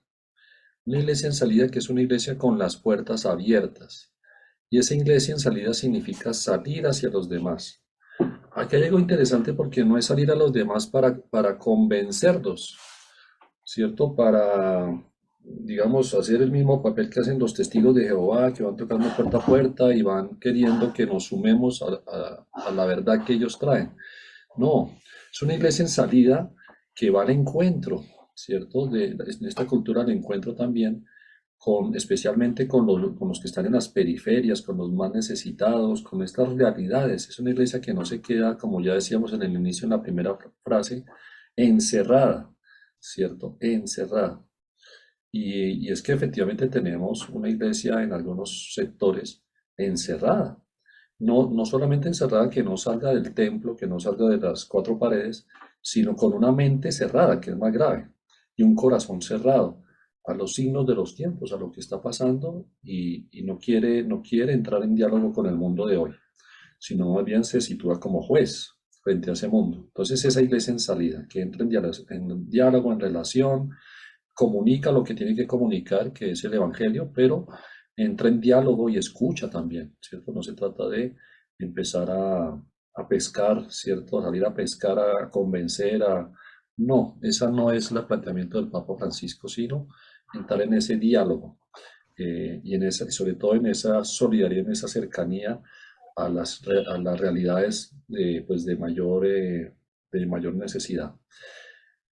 Una iglesia en salida que es una iglesia con las puertas abiertas. Y esa iglesia en salida significa salir hacia los demás. Aquí hay algo interesante porque no es salir a los demás para convencerlos, ¿cierto? Para, digamos, hacer el mismo papel que hacen los testigos de Jehová, que van tocando puerta a puerta y van queriendo que nos sumemos a la verdad que ellos traen. No, es una iglesia en salida que va al encuentro, ¿cierto? En esta cultura al encuentro también, especialmente con los que están en las periferias, con los más necesitados, con estas realidades. Es una iglesia que no se queda, como ya decíamos en el inicio, en la primera frase, encerrada, ¿cierto? Encerrada. Y es que efectivamente tenemos una iglesia en algunos sectores encerrada. No solamente encerrada que no salga del templo, que no salga de las cuatro paredes, sino con una mente cerrada, que es más grave, y un corazón cerrado a los signos de los tiempos, a lo que está pasando, y no quiere entrar en diálogo con el mundo de hoy, sino más bien se sitúa como juez frente a ese mundo. Entonces esa iglesia en salida, que entra en diálogo, en relación, comunica lo que tiene que comunicar, que es el evangelio, pero entra en diálogo y escucha también, ¿cierto? No se trata de empezar a pescar, ¿cierto? A salir a pescar, a convencer, No, esa no es el planteamiento del Papa Francisco, sino entrar en ese diálogo y sobre todo en esa solidaridad, en esa cercanía a las realidades pues de mayor necesidad.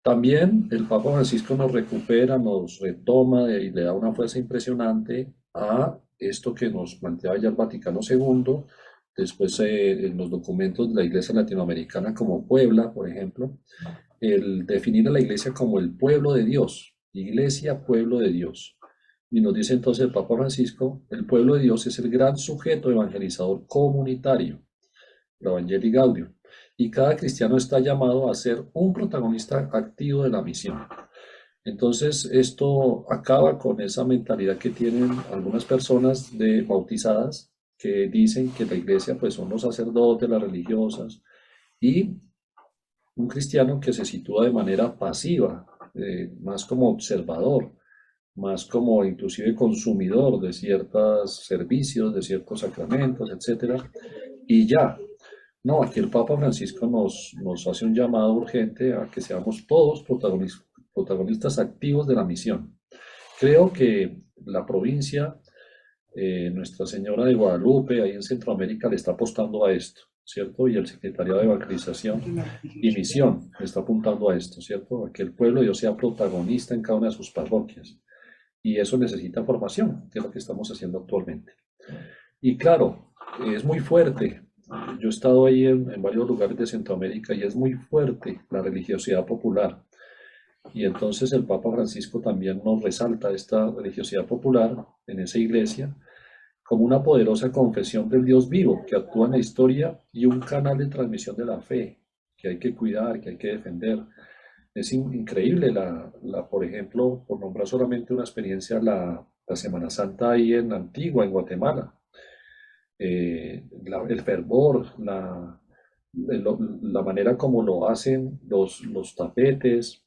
También el Papa Francisco nos recupera, nos retoma y le da una fuerza impresionante a esto que nos planteaba ya el Vaticano II, después en los documentos de la Iglesia Latinoamericana como Puebla, por ejemplo, el definir a la Iglesia como el pueblo de Dios, Iglesia, pueblo de Dios. Y nos dice entonces el Papa Francisco, el pueblo de Dios es el gran sujeto evangelizador comunitario, la Evangelii Gaudium, y cada cristiano está llamado a ser un protagonista activo de la misión. Entonces, esto acaba con esa mentalidad que tienen algunas personas bautizadas que dicen que la iglesia pues son los sacerdotes, las religiosas, y un cristiano que se sitúa de manera pasiva, más como observador, más como inclusive consumidor de ciertos servicios, de ciertos sacramentos, etcétera, y ya. No, aquí el Papa Francisco nos hace un llamado urgente a que seamos todos protagonistas activos de la misión. Creo que la provincia, Nuestra Señora de Guadalupe, ahí en Centroamérica, le está apostando a esto, ¿cierto? Y el Secretariado de Evangelización y Misión le está apuntando a esto, ¿cierto? A que el pueblo de Dios sea protagonista en cada una de sus parroquias. Y eso necesita formación, que es lo que estamos haciendo actualmente. Y claro, es muy fuerte. Yo he estado ahí en varios lugares de Centroamérica y es muy fuerte la religiosidad popular. Y entonces el Papa Francisco también nos resalta esta religiosidad popular en esa iglesia como una poderosa confesión del Dios vivo que actúa en la historia y un canal de transmisión de la fe que hay que cuidar, que hay que defender. Es increíble, por ejemplo, por nombrar solamente una experiencia, la Semana Santa ahí en Antigua, en Guatemala. El fervor, la manera como lo hacen, los tapetes,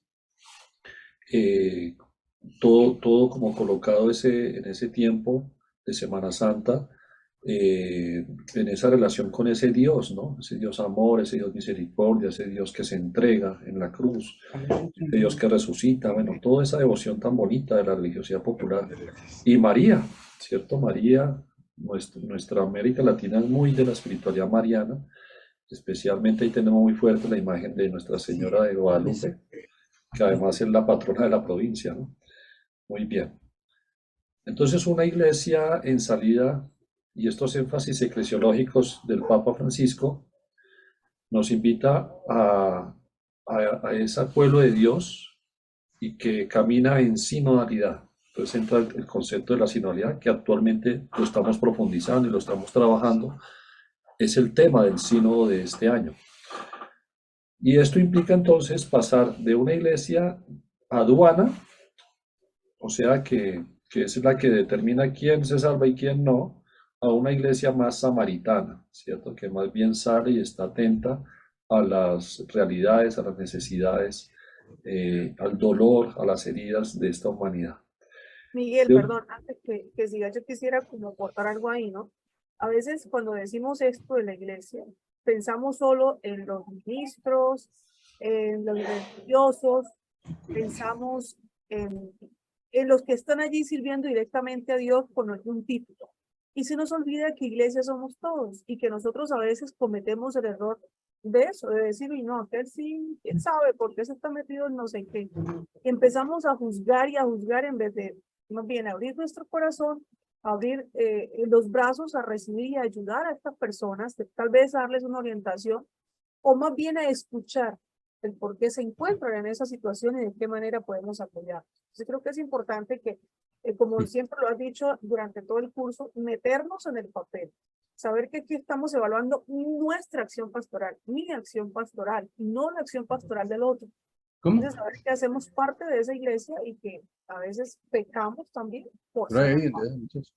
todo como colocado en ese tiempo de Semana Santa, en esa relación con ese Dios, ¿no? Ese Dios amor, ese Dios misericordia, ese Dios que se entrega en la cruz, ese Dios que resucita, bueno, toda esa devoción tan bonita de la religiosidad popular. Y María, ¿cierto? María, nuestra América Latina es muy de la espiritualidad mariana, Especialmente ahí tenemos muy fuerte la imagen de Nuestra Señora de Guadalupe, que además es la patrona de la provincia, ¿no? Muy bien. Entonces, una iglesia en salida, y estos énfasis eclesiológicos del Papa Francisco, nos invita a ese pueblo de Dios y que camina en sinodalidad. Entonces entra el concepto de la sinodalidad, que actualmente lo estamos profundizando y lo estamos trabajando. Es el tema del sínodo de este año. Y esto implica entonces pasar de una iglesia aduana, o sea que es la que determina quién se salva y quién no, a una iglesia más samaritana, ¿cierto? Que más bien sale y está atenta a las realidades, a las necesidades, al dolor, a las heridas de esta humanidad. Miguel, Yo- perdón, antes que siga, yo quisiera como aportar algo ahí, ¿no? A veces cuando decimos esto de la iglesia, pensamos solo en los ministros, en los religiosos, pensamos en los que están allí sirviendo directamente a Dios con algún título. Y se nos olvida que iglesia somos todos y que nosotros a veces cometemos el error de eso, de decir, y no, él sí, él sabe por qué se está metido en no sé qué. Y empezamos a juzgar y a juzgar en vez de, más bien, abrir nuestro corazón, abrir los brazos a recibir y a ayudar a estas personas, tal vez darles una orientación, o más bien a escuchar el por qué se encuentran en esa situación y de qué manera podemos apoyar. Yo creo que es importante que, como siempre lo has dicho durante todo el curso, meternos en el papel, saber que aquí estamos evaluando nuestra acción pastoral, mi acción pastoral, no la acción pastoral del otro. ¿Cómo? Entonces, saber que hacemos parte de esa iglesia y que a veces pecamos también por Pero ser ahí, amados. entonces,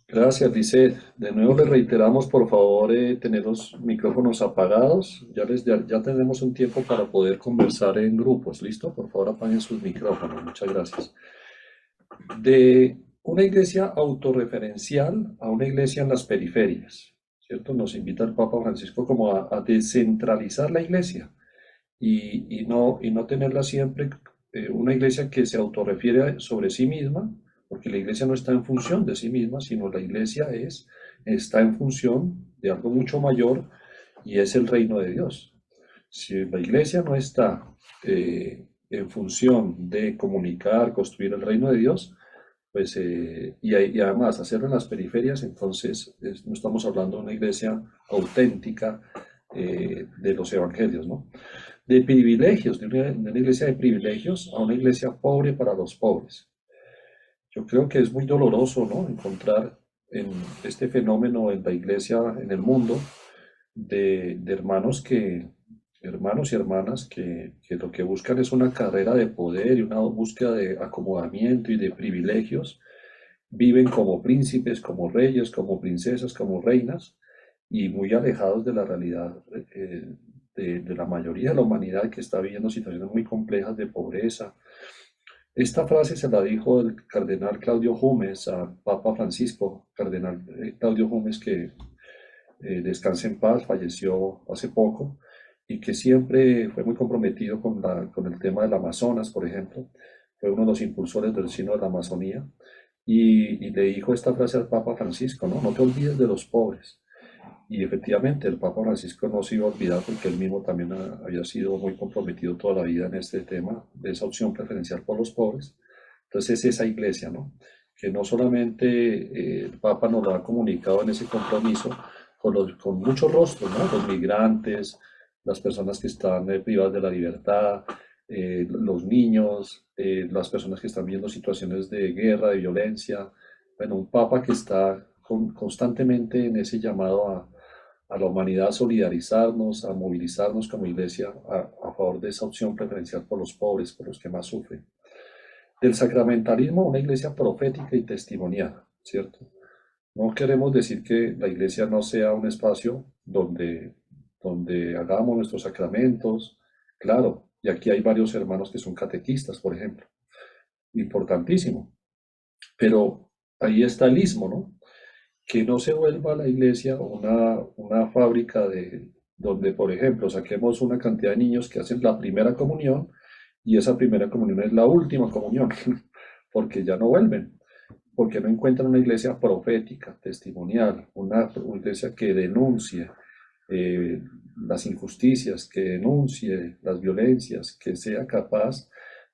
Gracias, Lisset. De nuevo les reiteramos, por favor, tener los micrófonos apagados. Ya tenemos un tiempo para poder conversar en grupos. ¿Listo? Por favor, apaguen sus micrófonos. Muchas gracias. De una iglesia autorreferencial a una iglesia en las periferias, ¿cierto? Nos invita el Papa Francisco como a descentralizar la iglesia y no tenerla siempre una iglesia que se autorrefiere sobre sí misma, porque la iglesia no está en función de sí misma, sino la iglesia está en función de algo mucho mayor y es el reino de Dios. Si la iglesia no está en función de comunicar, construir el reino de Dios, pues, y además hacerlo en las periferias, entonces no estamos hablando de una iglesia auténtica de los evangelios, ¿no? De privilegios, de una iglesia de privilegios a una iglesia pobre para los pobres. Yo creo que es muy doloroso, ¿no? Encontrar en este fenómeno en la iglesia, en el mundo, de hermanos y hermanas que lo que buscan es una carrera de poder y una búsqueda de acomodamiento y de privilegios. Viven como príncipes, como reyes, como princesas, como reinas, y muy alejados de la realidad de la mayoría de la humanidad que está viviendo situaciones muy complejas de pobreza. Esta frase se la dijo el cardenal Claudio Humes a Papa Francisco, cardenal Claudio Humes, que descanse en paz, falleció hace poco, y que siempre fue muy comprometido con el tema del Amazonas, por ejemplo. Fue uno de los impulsores del Sínodo de la Amazonía, y le dijo esta frase al Papa Francisco, ¿no? No te olvides de los pobres. Y efectivamente el Papa Francisco no se iba a olvidar porque él mismo también había sido muy comprometido toda la vida en este tema, de esa opción preferencial por los pobres. Entonces es esa iglesia, ¿no? Que no solamente el Papa nos lo ha comunicado en ese compromiso con muchos rostros, ¿no? Los migrantes, las personas que están privadas de la libertad, los niños, las personas que están viviendo situaciones de guerra, de violencia. Bueno, un Papa que está constantemente en ese llamado a la humanidad a solidarizarnos, a movilizarnos como iglesia a favor de esa opción preferencial por los pobres, por los que más sufren. Del sacramentalismo, una iglesia profética y testimonial, ¿cierto? No queremos decir que la iglesia no sea un espacio donde hagamos nuestros sacramentos, claro, y aquí hay varios hermanos que son catequistas, por ejemplo, importantísimo, pero ahí está el ismo, ¿no? Que no se vuelva la iglesia una fábrica donde, por ejemplo, saquemos una cantidad de niños que hacen la primera comunión y esa primera comunión es la última comunión, porque ya no vuelven. porque no encuentran una iglesia profética, testimonial, una iglesia que denuncie las injusticias, que denuncie las violencias, que sea capaz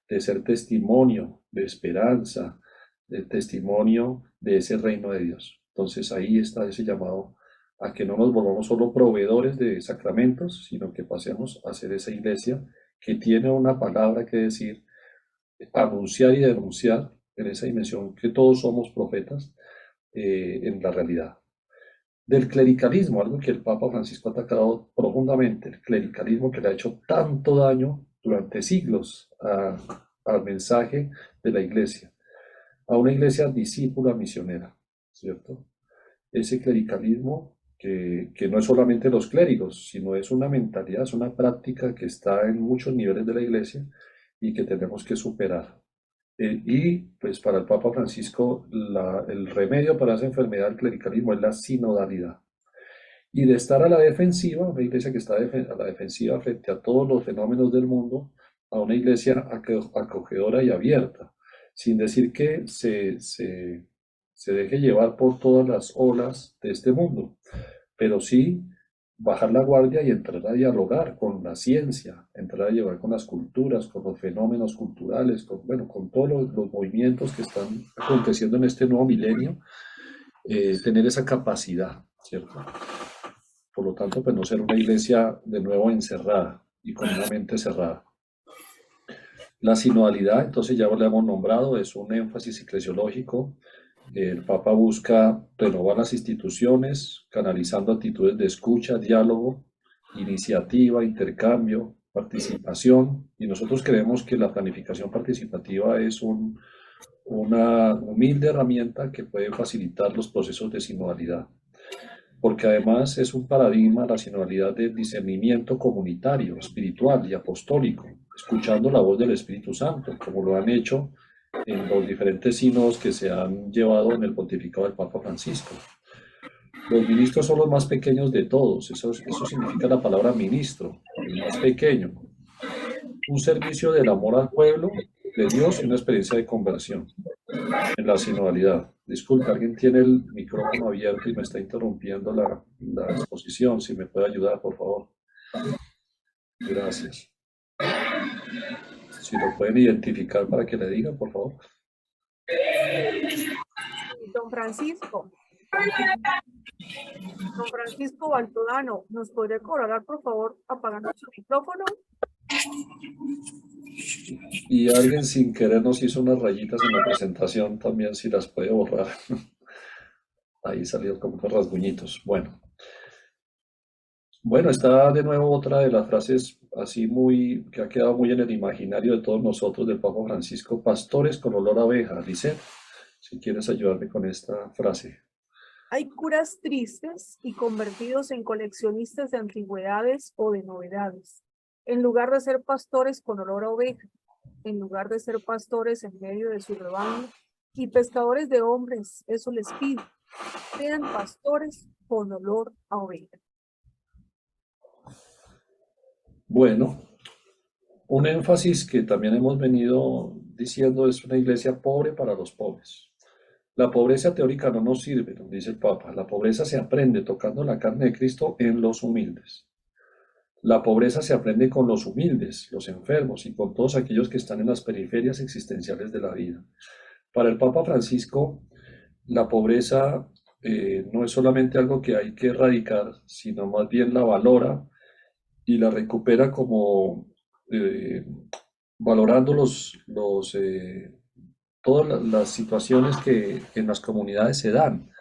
de ser testimonio de esperanza, de testimonio de ese reino de Dios. Entonces ahí está ese llamado a que no nos volvamos solo proveedores de sacramentos, sino que pasemos a ser esa iglesia que tiene una palabra que decir, anunciar y denunciar en esa dimensión que todos somos profetas en la realidad. Del clericalismo, algo que el Papa Francisco ha atacado profundamente, el clericalismo que le ha hecho tanto daño durante siglos al mensaje de la iglesia, a una iglesia discípula misionera, ¿cierto? Ese clericalismo que no es solamente los clérigos, sino es una mentalidad, es una práctica que está en muchos niveles de la iglesia y que tenemos que superar. Y pues para el Papa Francisco el remedio para esa enfermedad del clericalismo es la sinodalidad. Y de estar a la defensiva, una iglesia que está a la defensiva frente a todos los fenómenos del mundo, a una iglesia acogedora y abierta, sin decir que se deje llevar por todas las olas de este mundo, pero sí bajar la guardia y entrar a dialogar con la ciencia, entrar a dialogar con las culturas, con los fenómenos culturales, con todos los movimientos que están aconteciendo en este nuevo milenio, tener esa capacidad, ¿cierto? Por lo tanto, pues no ser una iglesia de nuevo encerrada y con una mente cerrada. La sinodalidad, entonces ya lo hemos nombrado, es un énfasis eclesiológico. El Papa busca renovar las instituciones, canalizando actitudes de escucha, diálogo, iniciativa, intercambio, participación. Y nosotros creemos que la planificación participativa es una humilde herramienta que puede facilitar los procesos de sinodalidad. Porque además es un paradigma, la sinodalidad, de discernimiento comunitario, espiritual y apostólico, escuchando la voz del Espíritu Santo, como lo han hecho en los diferentes sínodos que se han llevado en el pontificado del Papa Francisco. Los ministros son los más pequeños de todos, eso significa la palabra ministro, el más pequeño. Un servicio del amor al pueblo de Dios y una experiencia de conversión en la sinodalidad. Disculpe, alguien tiene el micrófono abierto y me está interrumpiendo la exposición. Si me puede ayudar, por favor. Gracias. Si lo pueden identificar para que le digan, por favor. Don Francisco Baltodano, ¿nos podría colaborar, por favor, apagando su micrófono? Y alguien sin querer nos hizo unas rayitas en la presentación también, si las puede borrar. Ahí salieron como unos rasguñitos. Bueno, está de nuevo otra de las frases así que ha quedado muy en el imaginario de todos nosotros del Papa Francisco: pastores con olor a abeja. Lisset, si quieres ayudarme con esta frase. Hay curas tristes y convertidos en coleccionistas de antigüedades o de novedades, en lugar de ser pastores con olor a oveja, en lugar de ser pastores en medio de su rebaño y pescadores de hombres. Eso les pido: sean pastores con olor a oveja. Bueno, un énfasis que también hemos venido diciendo es una iglesia pobre para los pobres. La pobreza teórica no nos sirve, nos dice el Papa. La pobreza se aprende tocando la carne de Cristo en los humildes. La pobreza se aprende con los humildes, los enfermos y con todos aquellos que están en las periferias existenciales de la vida. Para el Papa Francisco, la pobreza no es solamente algo que hay que erradicar, sino más bien la valora y la recupera como valorando todas las situaciones que en las comunidades se dan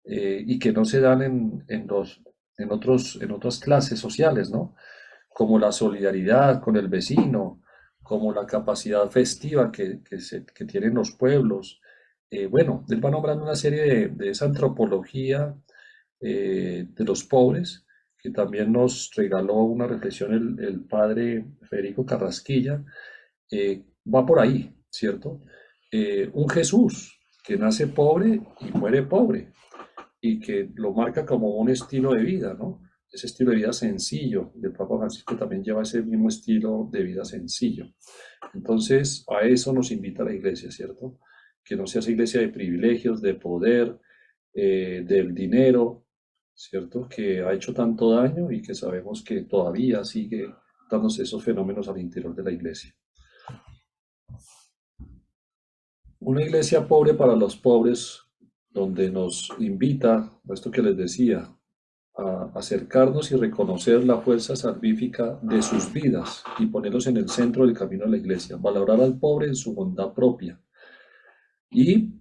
y que no se dan en otras clases sociales, ¿no? Como la solidaridad con el vecino, como la capacidad festiva que tienen los pueblos. Bueno, él va nombrando una serie de esa antropología de los pobres, que también nos regaló una reflexión el padre Federico Carrasquilla. Va por ahí, ¿cierto? Un Jesús que nace pobre y muere pobre, y que lo marca como un estilo de vida, ¿no? Ese estilo de vida sencillo. El Papa Francisco también lleva ese mismo estilo de vida sencillo. Entonces, a eso nos invita la Iglesia, ¿cierto? que no sea esa iglesia de privilegios, de poder, del dinero, ¿cierto? Que ha hecho tanto daño y que sabemos que todavía sigue dándose esos fenómenos al interior de la iglesia. Una iglesia pobre para los pobres, donde nos invita, a esto que les decía, a acercarnos y reconocer la fuerza salvífica de sus vidas y ponerlos en el centro del camino de la iglesia, valorar al pobre en su bondad propia. Y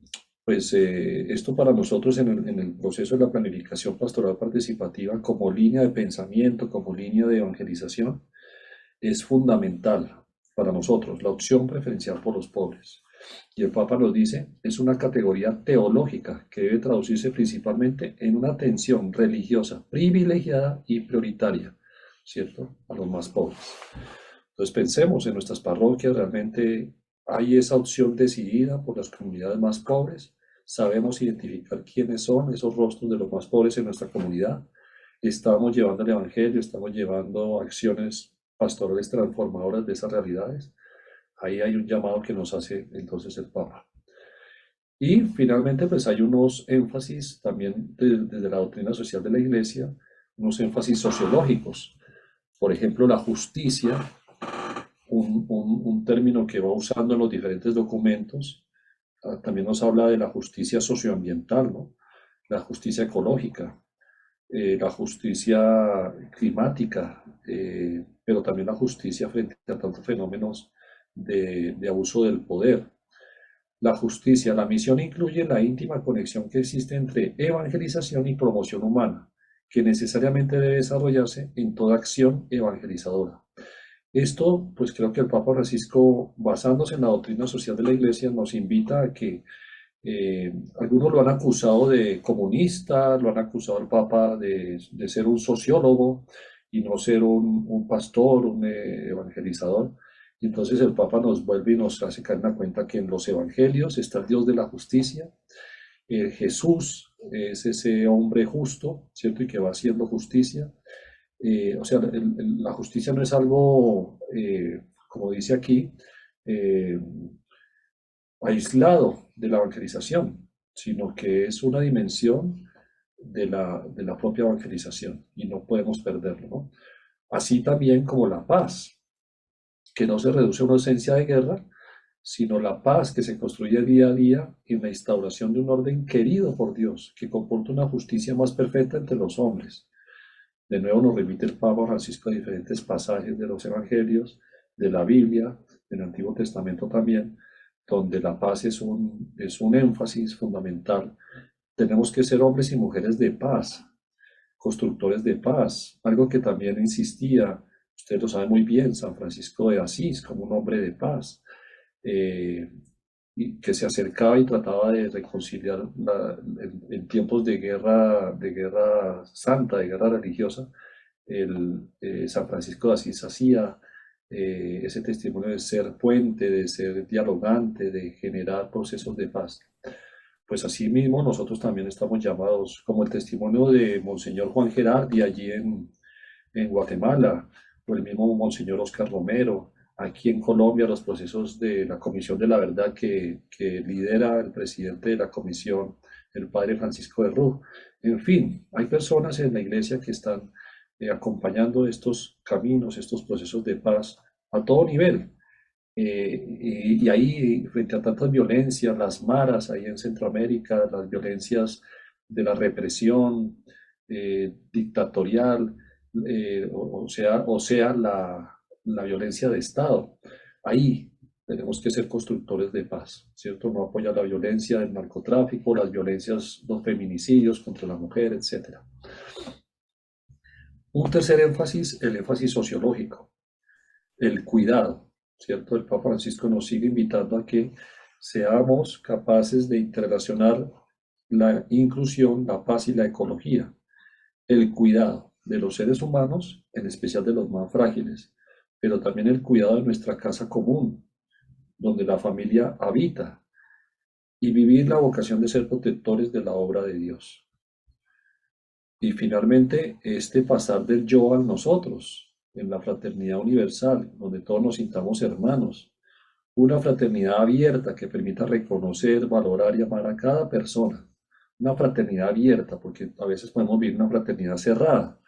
pues esto para nosotros en el proceso de la planificación pastoral participativa como línea de pensamiento, como línea de evangelización, es fundamental para nosotros, la opción preferencial por los pobres. Y el Papa nos dice, es una categoría teológica que debe traducirse principalmente en una atención religiosa privilegiada y prioritaria, ¿cierto?, a los más pobres. Entonces pensemos en nuestras parroquias, realmente hay esa opción decidida por las comunidades más pobres, sabemos identificar quiénes son esos rostros de los más pobres en nuestra comunidad, estamos llevando el Evangelio, estamos llevando acciones pastorales transformadoras de esas realidades. Ahí hay un llamado que nos hace entonces el Papa. Y finalmente, pues hay unos énfasis también desde la doctrina social de la Iglesia, unos énfasis sociológicos. Por ejemplo, la justicia, un término que va usando en los diferentes documentos, también nos habla de la justicia socioambiental, ¿no? La justicia ecológica, la justicia climática, pero también la justicia frente a tantos fenómenos de abuso del poder. La justicia, la misión incluye la íntima conexión que existe entre evangelización y promoción humana, que necesariamente debe desarrollarse en toda acción evangelizadora. Esto, pues creo que el Papa Francisco, basándose en la doctrina social de la Iglesia, nos invita a que algunos lo han acusado de comunista, lo han acusado al Papa de ser un sociólogo y no ser un pastor, un evangelizador. Y entonces el Papa nos vuelve y nos hace caer en la cuenta que en los evangelios está el Dios de la justicia. Jesús es ese hombre justo, ¿cierto? Y que va haciendo justicia. O sea, la justicia no es algo, como dice aquí, aislado de la evangelización, sino que es una dimensión de la propia evangelización y no podemos perderlo, ¿no? Así también como la paz, que no se reduce a una ausencia de guerra, sino la paz que se construye día a día en la instauración de un orden querido por Dios, que comporta una justicia más perfecta entre los hombres. De nuevo nos remite el Papa Francisco a diferentes pasajes de los Evangelios, de la Biblia, del Antiguo Testamento también, donde la paz es un énfasis fundamental. Tenemos que ser hombres y mujeres de paz, constructores de paz, algo que también insistía, usted lo sabe muy bien, San Francisco de Asís, como un hombre de paz, y que se acercaba y trataba de reconciliar en tiempos de guerra santa, de guerra religiosa. San Francisco de Asís hacía ese testimonio de ser puente, de ser dialogante, de generar procesos de paz. Pues así mismo nosotros también estamos llamados, como el testimonio de Monseñor Juan Gerardi allí en Guatemala, o el mismo Monseñor Oscar Romero, aquí en Colombia, los procesos de la Comisión de la Verdad que lidera el presidente de la comisión, el padre Francisco de Ruz. En fin, hay personas en la iglesia que están acompañando estos caminos, estos procesos de paz a todo nivel. Y ahí, frente a tantas violencias, las maras ahí en Centroamérica, las violencias de la represión dictatorial, o sea la violencia de Estado, ahí tenemos que ser constructores de paz, ¿cierto? No apoyar la violencia del narcotráfico, las violencias, los feminicidios contra la mujer, etc. Un tercer énfasis, el énfasis sociológico, el cuidado, ¿cierto? El Papa Francisco nos sigue invitando a que seamos capaces de interrelacionar la inclusión, la paz y la ecología, el cuidado de los seres humanos, en especial de los más frágiles, pero también el cuidado de nuestra casa común, donde la familia habita, y vivir la vocación de ser protectores de la obra de Dios. Y finalmente, este pasar del yo al nosotros, en la fraternidad universal, donde todos nos sintamos hermanos, Una fraternidad abierta que permita reconocer, valorar y amar a cada persona. Una fraternidad abierta, porque a veces podemos vivir una fraternidad cerrada.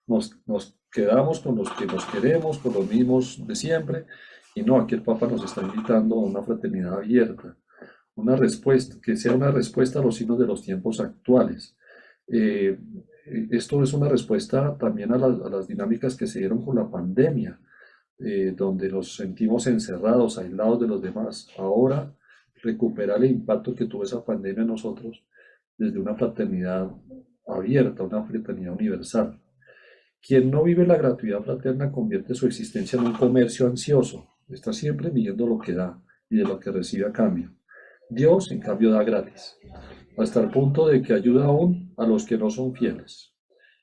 Nos quedamos con los que nos queremos, con los mismos de siempre, y no, aquí el Papa nos está invitando a una fraternidad abierta, una respuesta, que sea una respuesta a los signos de los tiempos actuales. Eh, Esto es una respuesta también a las dinámicas que se dieron con la pandemia, donde nos sentimos encerrados, aislados de los demás. Ahora, recuperar el impacto que tuvo esa pandemia en nosotros desde una fraternidad abierta, una fraternidad universal. Quien no vive la gratuidad fraterna convierte su existencia en un comercio ansioso, está siempre midiendo lo que da y de lo que recibe a cambio. Dios, en cambio, da gratis, hasta el punto de que ayuda aún a los que no son fieles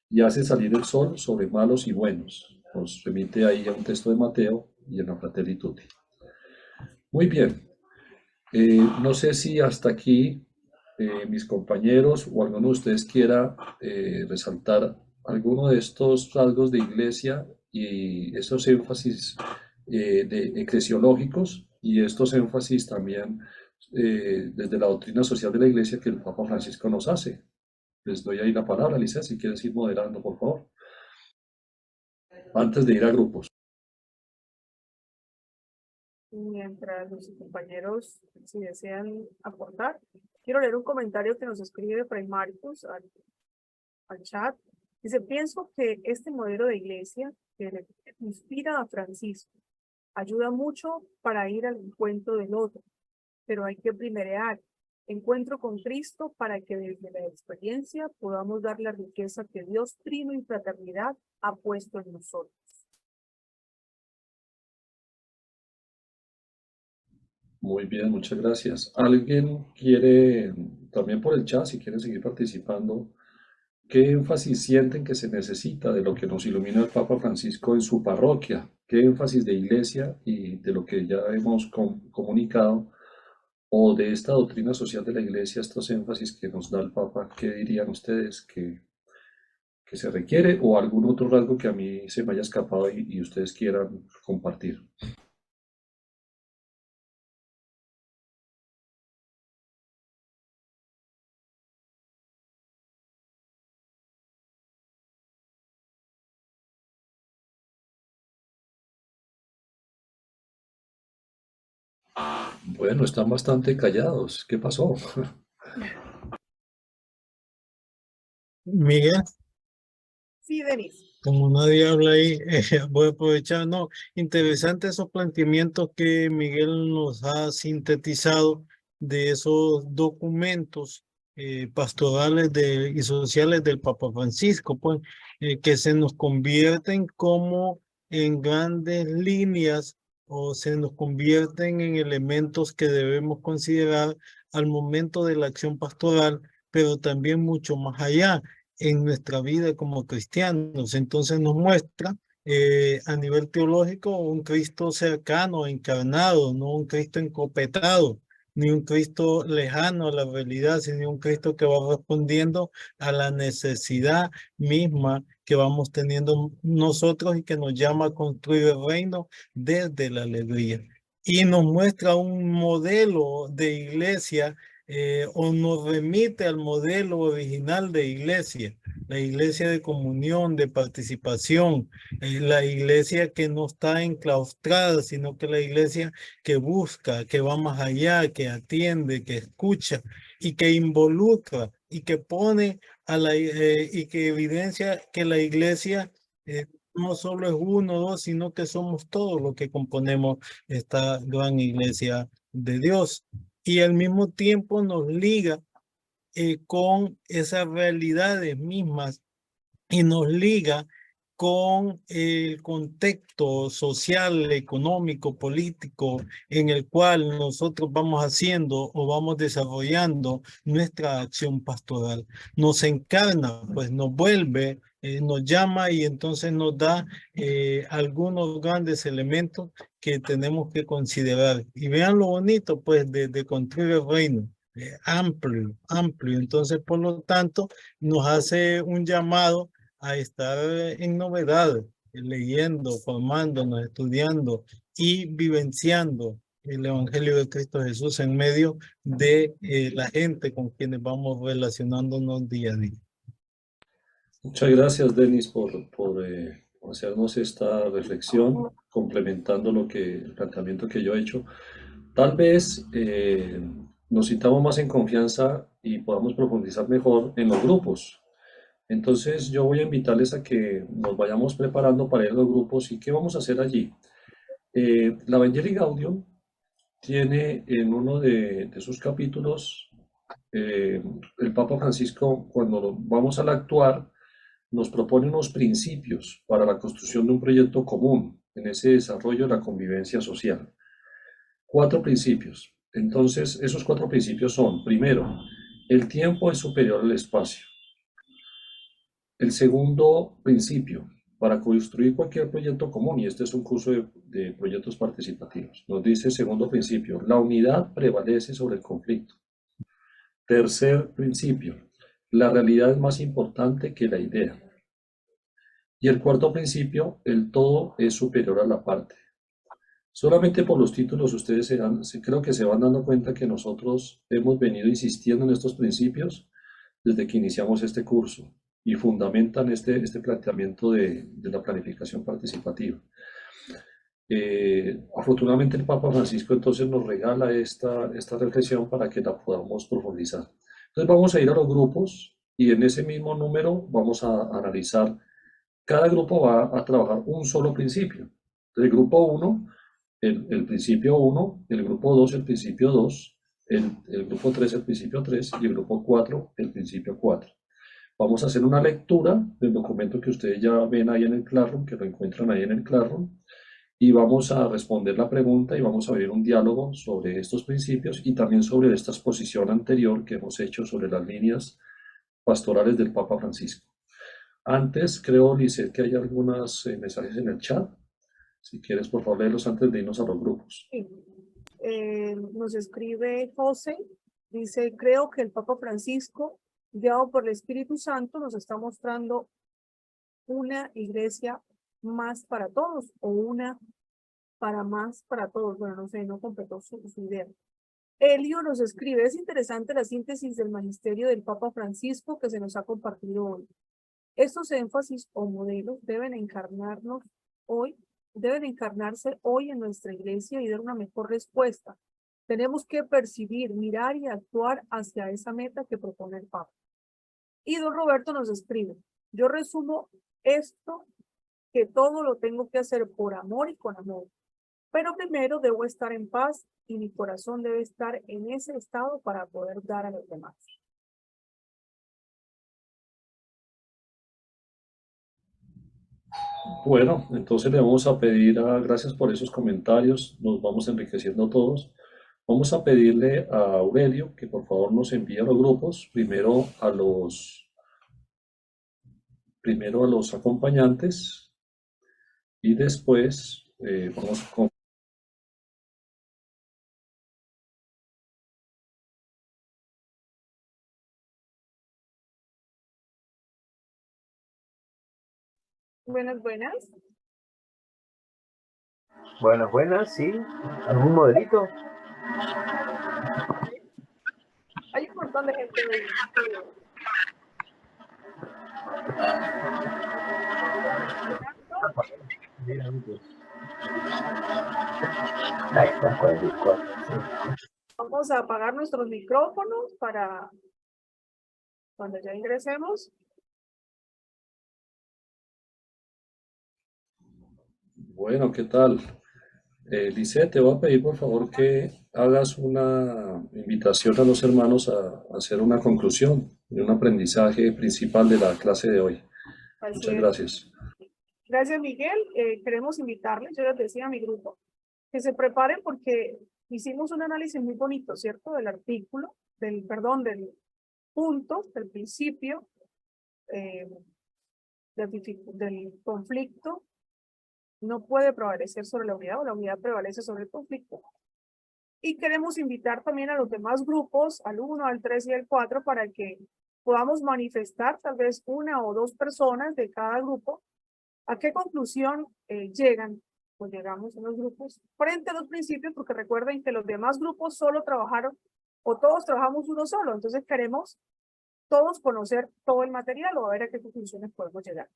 y hace salir el sol sobre malos y buenos. Nos remite ahí a un texto de Mateo y en la Fratelli Tutti. Muy bien. No sé si hasta aquí mis compañeros o alguno de ustedes quiera resaltar alguno de estos rasgos de iglesia y estos énfasis eclesiológicos y estos énfasis también desde la doctrina social de la iglesia que el Papa Francisco nos hace. Les doy ahí la palabra, Alicia, si quieres ir moderando, por favor, antes de ir a grupos. Mientras los compañeros, si desean aportar, quiero leer un comentario que nos escribe Fray Marcos al chat. Dice, pienso que este modelo de iglesia que le inspira a Francisco ayuda mucho para ir al encuentro del otro, pero hay que primerear encuentro con Cristo para que desde la experiencia podamos dar la riqueza que Dios Trino y Fraternidad ha puesto en nosotros. Muy bien, muchas gracias. ¿Alguien quiere, también por el chat, si quieren seguir participando, qué énfasis sienten que se necesita de lo que nos ilumina el Papa Francisco en su parroquia? ¿Qué énfasis de iglesia y de lo que ya hemos comunicado o de esta doctrina social de la iglesia, estos énfasis que nos da el Papa, qué dirían ustedes que se requiere o algún otro rasgo que a mí se me haya escapado y ustedes quieran compartir? Bueno, están bastante callados. ¿Qué pasó? Miguel, Sí, Denis. como nadie habla ahí, voy a aprovechar. No, interesante esos planteamientos que Miguel nos ha sintetizado de esos documentos pastorales y sociales del Papa Francisco, pues, que se nos convierten como en grandes líneas o se nos convierten en elementos que debemos considerar al momento de la acción pastoral, pero también mucho más allá en nuestra vida como cristianos. Entonces nos muestra a nivel teológico un Cristo cercano, encarnado, no un Cristo encopetado, ni un Cristo lejano a la realidad, sino un Cristo que va respondiendo a la necesidad misma que vamos teniendo nosotros y que nos llama a construir el reino desde la alegría. Y nos muestra un modelo de iglesia o nos remite al modelo original de iglesia, la iglesia de comunión, de participación, la iglesia que no está enclaustrada, sino que la iglesia que busca, que va más allá, que atiende, que escucha y que involucra y que pone y que evidencia que la iglesia no solo es uno o dos, sino que somos todos los que componemos esta gran iglesia de Dios. Y al mismo tiempo nos liga con esas realidades mismas y nos liga con el contexto social, económico, político en el cual nosotros vamos haciendo o vamos desarrollando nuestra acción pastoral. Nos encarna, pues nos vuelve, nos llama y entonces nos da algunos grandes elementos que tenemos que considerar. Y vean lo bonito, pues, de construir el reino. Amplio, amplio. Entonces, por lo tanto, nos hace un llamado a estar en novedad, leyendo, formándonos, estudiando y vivenciando el Evangelio de Cristo Jesús en medio de la gente con quienes vamos relacionándonos día a día. Muchas gracias, Denis, por hacernos esta reflexión, complementando el planteamiento que yo he hecho. Tal vez nos sintamos más en confianza y podamos profundizar mejor en los grupos. Entonces, yo voy a invitarles a que nos vayamos preparando para ir a los grupos. ¿Y qué vamos a hacer allí? La Evangelii Gaudium tiene en uno de sus capítulos, el Papa Francisco, cuando vamos al actuar, nos propone unos principios para la construcción de un proyecto común en ese desarrollo de la convivencia social. 4 principios. Entonces, esos 4 principios son, primero, el tiempo es superior al espacio. El segundo principio, para construir cualquier proyecto común, y este es un curso de proyectos participativos, nos dice el segundo principio, la unidad prevalece sobre el conflicto. Tercer principio, la realidad es más importante que la idea. Y el cuarto principio, el todo es superior a la parte. Solamente por los títulos ustedes creo que se van dando cuenta que nosotros hemos venido insistiendo en estos principios desde que iniciamos este curso y fundamentan este planteamiento de la planificación participativa. Afortunadamente el Papa Francisco entonces nos regala esta reflexión para que la podamos profundizar. Entonces vamos a ir a los grupos y en ese mismo número vamos a analizar, cada grupo va a trabajar un solo principio. El grupo 1, el principio 1, el grupo 2, el principio 2, el grupo 3, el principio 3 y el grupo 4, el principio 4. Vamos a hacer una lectura del documento que ustedes ya ven ahí en el Classroom, que lo encuentran ahí en el Classroom, y vamos a responder la pregunta y vamos a abrir un diálogo sobre estos principios y también sobre esta exposición anterior que hemos hecho sobre las líneas pastorales del Papa Francisco. Antes, creo, Lisette, que hay algunos mensajes en el chat. Si quieres, por favor, léelos antes de irnos a los grupos. Sí. Nos escribe José, dice, creo que el Papa Francisco, guiado por el Espíritu Santo, nos está mostrando una iglesia más para todos o una para más para todos. Bueno, no sé, no completó su idea. Elio nos escribe, es interesante la síntesis del magisterio del Papa Francisco que se nos ha compartido hoy. Estos énfasis o modelos deben encarnarse hoy en nuestra iglesia y dar una mejor respuesta. Tenemos que percibir, mirar y actuar hacia esa meta que propone el Papa. Y don Roberto nos escribe, yo resumo esto, que todo lo tengo que hacer por amor y con amor. Pero primero debo estar en paz y mi corazón debe estar en ese estado para poder dar a los demás. Bueno, entonces le vamos a pedir, gracias por esos comentarios, nos vamos enriqueciendo todos. Vamos a pedirle a Aurelio que por favor nos envíe a los grupos, primero a los acompañantes y después vamos con... Buenas, buenas. Buenas, buenas, sí. ¿Algún modelito? Hay un montón de gente de Vamos a apagar nuestros micrófonos para cuando ya ingresemos. Bueno, ¿qué tal? Lisette, te voy a pedir por favor que hagas una invitación a los hermanos a hacer una conclusión de un aprendizaje principal de la clase de hoy. Así Muchas es. gracias. Gracias, Miguel. Queremos invitarles, yo les decía a mi grupo, que se preparen porque hicimos un análisis muy bonito, ¿cierto? Del artículo, del punto, del principio, del conflicto. No puede prevalecer sobre la unidad o la unidad prevalece sobre el conflicto. Y queremos invitar también a los demás grupos, al 1, al 3 y al 4, para que podamos manifestar tal vez 1 o 2 personas de cada grupo a qué conclusión llegan pues llegamos en los grupos frente a los principios, porque recuerden que los demás grupos solo trabajaron o todos trabajamos uno solo, entonces queremos todos conocer todo el material o a ver a qué conclusiones podemos llegar.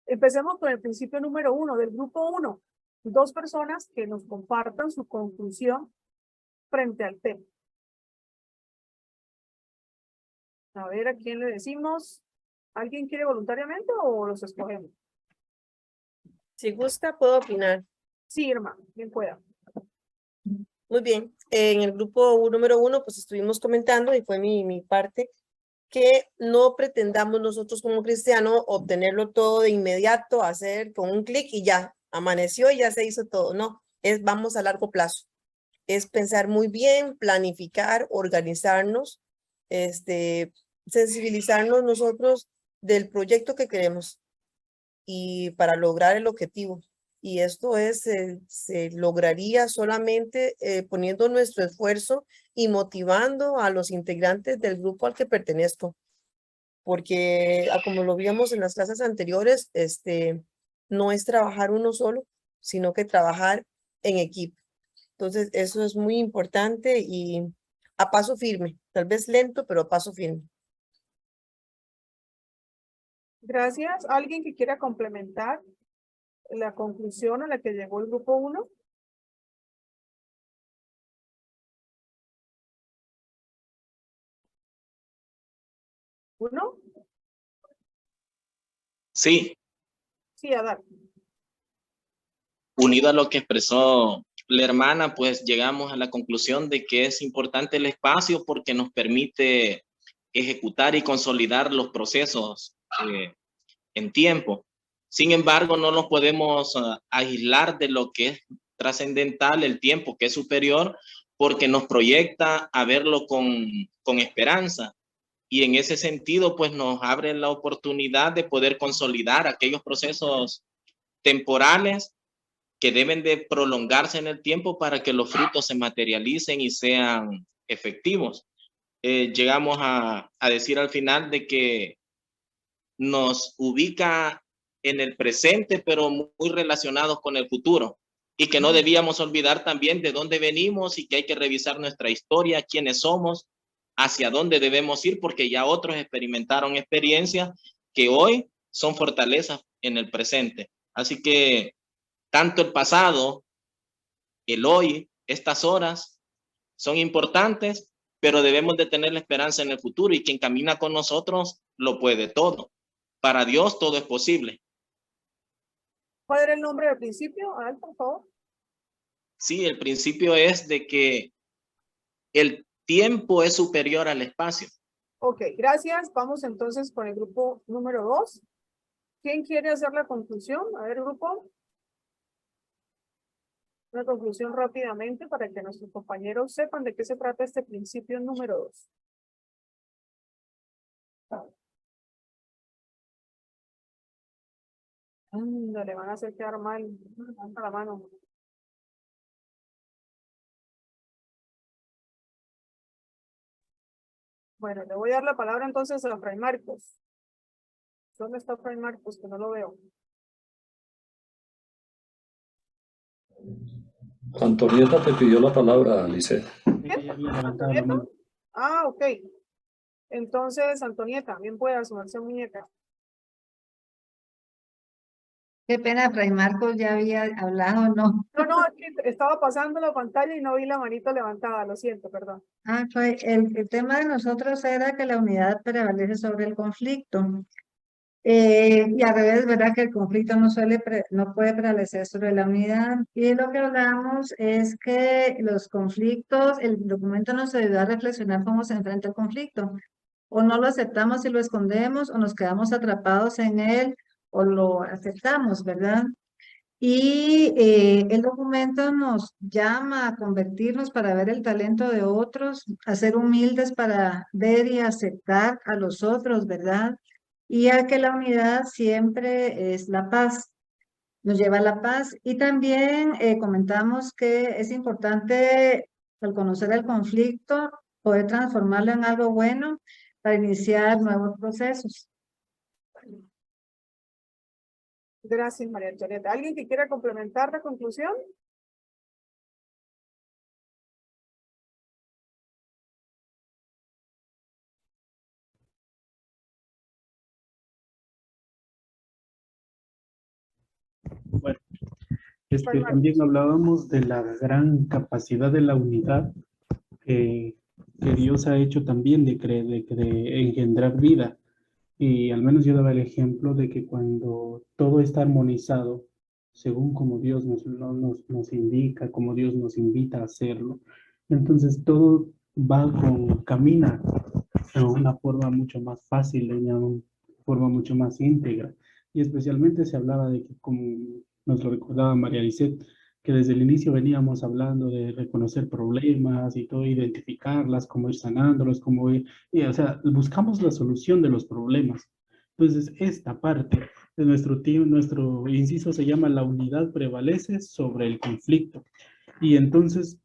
Empecemos con el principio número 1 del grupo 1. 2 personas que nos compartan su conclusión frente al tema. A ver a quién le decimos. ¿Alguien quiere voluntariamente o los escogemos? Si gusta, puedo opinar. Sí, hermano, quien pueda. Muy bien. En el grupo número 1, pues estuvimos comentando, y fue mi parte, que no pretendamos nosotros como cristianos obtenerlo todo de inmediato, hacer con un clic y ya, amaneció y ya se hizo todo. No, vamos a largo plazo. Es pensar muy bien, planificar, organizarnos, sensibilizarnos nosotros del proyecto que queremos y para lograr el objetivo. Y esto se lograría solamente poniendo nuestro esfuerzo y motivando a los integrantes del grupo al que pertenezco. Porque como lo vimos en las clases anteriores, no es trabajar uno solo, sino que trabajar en equipo. Entonces, eso es muy importante y a paso firme, tal vez lento, pero a paso firme. Gracias. ¿Alguien que quiera complementar la conclusión a la que llegó el grupo 1? ¿Uno? Sí, Sí, Adán. unido a lo que expresó la hermana, pues llegamos a la conclusión de que es importante el espacio porque nos permite ejecutar y consolidar los procesos en tiempo. Sin embargo, no nos podemos aislar de lo que es trascendental, el tiempo que es superior, porque nos proyecta a verlo con esperanza. Y en ese sentido, pues nos abre la oportunidad de poder consolidar aquellos procesos temporales que deben de prolongarse en el tiempo para que los frutos se materialicen y sean efectivos. Llegamos a decir al final de que nos ubica en el presente, pero muy relacionados con el futuro, y que no debíamos olvidar también de dónde venimos y que hay que revisar nuestra historia, quiénes somos, hacia dónde debemos ir, porque ya otros experimentaron experiencias que hoy son fortalezas en el presente. Así que tanto el pasado, el hoy, estas horas son importantes, pero debemos de tener la esperanza en el futuro, y quien camina con nosotros lo puede todo. Para Dios todo es posible. ¿Cuál era el nombre del principio? A ver, por favor. Sí, el principio es de que el tiempo es superior al espacio. Ok, gracias. Vamos entonces con el grupo número 2. ¿Quién quiere hacer la conclusión? A ver, grupo. Una conclusión rápidamente para que nuestros compañeros sepan de qué se trata este principio número 2. Le van a hacer quedar mal. Levanta la mano. Bueno, le voy a dar la palabra entonces a Fray Marcos. ¿Dónde está Fray Marcos? Que no lo veo. Antonieta te pidió la palabra, Lisset. ¿Qué? ¿Antonieta? Ah, ok. Entonces, Antonieta, bien puede sumarse muñeca. Qué pena, Fray Marcos ya había hablado, ¿no? No, es que estaba pasando la pantalla y no vi la manito levantada, lo siento, perdón. El tema de nosotros era que la unidad prevalece sobre el conflicto. Y al revés, ¿verdad? Que el conflicto no puede prevalecer sobre la unidad. Y lo que hablamos es que los conflictos, el documento nos ayuda a reflexionar cómo se enfrenta el conflicto. O no lo aceptamos y lo escondemos, o nos quedamos atrapados en él, o lo aceptamos, ¿verdad? Y el documento nos llama a convertirnos para ver el talento de otros, a ser humildes para ver y aceptar a los otros, ¿verdad? Y a que la unidad siempre es la paz, nos lleva a la paz. Y también comentamos que es importante, al conocer el conflicto, poder transformarlo en algo bueno para iniciar nuevos procesos. Gracias, María Antonieta. ¿Alguien que quiera complementar la conclusión? Bueno, Juan también Marcos. hablábamos de la gran capacidad de la unidad que Dios ha hecho también de engendrar vida. Y al menos yo daba el ejemplo de que cuando todo está armonizado, según como Dios nos indica, como Dios nos invita a hacerlo, entonces todo camina de una forma mucho más fácil, de una forma mucho más íntegra. Y especialmente se hablaba de que, como nos lo recordaba María Lisset, que desde el inicio veníamos hablando de reconocer problemas y todo, identificarlas, cómo ir sanándolos, o sea, buscamos la solución de los problemas. Entonces, esta parte de nuestro inciso se llama la unidad prevalece sobre el conflicto. Y entonces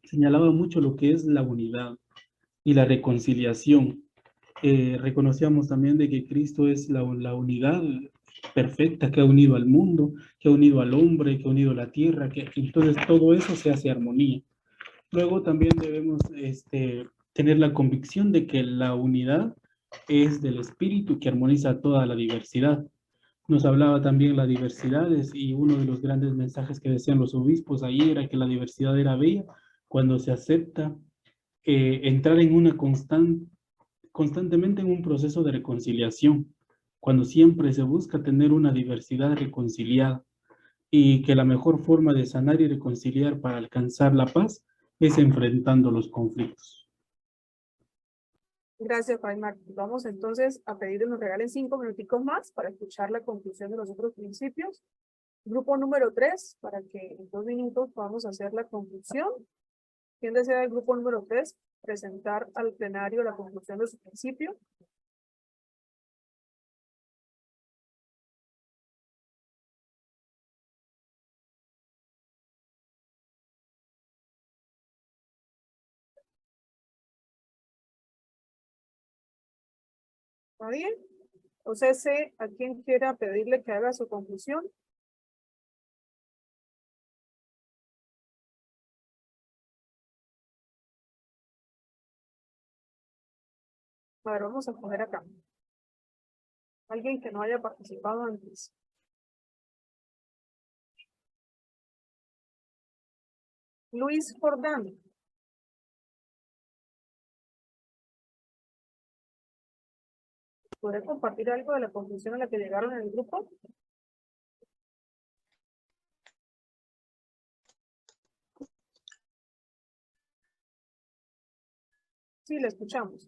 señalaba mucho lo que es la unidad y la reconciliación. Reconocíamos también de que Cristo es la unidad perfecta que ha unido al mundo, que ha unido al hombre, que ha unido la tierra, que entonces todo eso se hace armonía. Luego también debemos tener la convicción de que la unidad es del espíritu que armoniza toda la diversidad. Nos hablaba también las diversidades y uno de los grandes mensajes que decían los obispos ahí era que la diversidad era bella cuando se acepta entrar en una constantemente en un proceso de reconciliación, cuando siempre se busca tener una diversidad reconciliada y que la mejor forma de sanar y reconciliar para alcanzar la paz es enfrentando los conflictos. Gracias, Juan Marcos. Vamos entonces a pedir que nos regalen 5 minuticos más para escuchar la conclusión de los otros principios. Grupo número 3, para que en 2 minutos podamos hacer la conclusión. ¿Quién desea el grupo número 3 presentar al plenario la conclusión de su principio? ¿Está bien? O sea, sé a quien quiera pedirle que haga su conclusión. A ver, vamos a poner acá. Alguien que no haya participado antes. Luis Jordán. ¿Podría compartir algo de la conclusión a la que llegaron en el grupo? Sí, la escuchamos.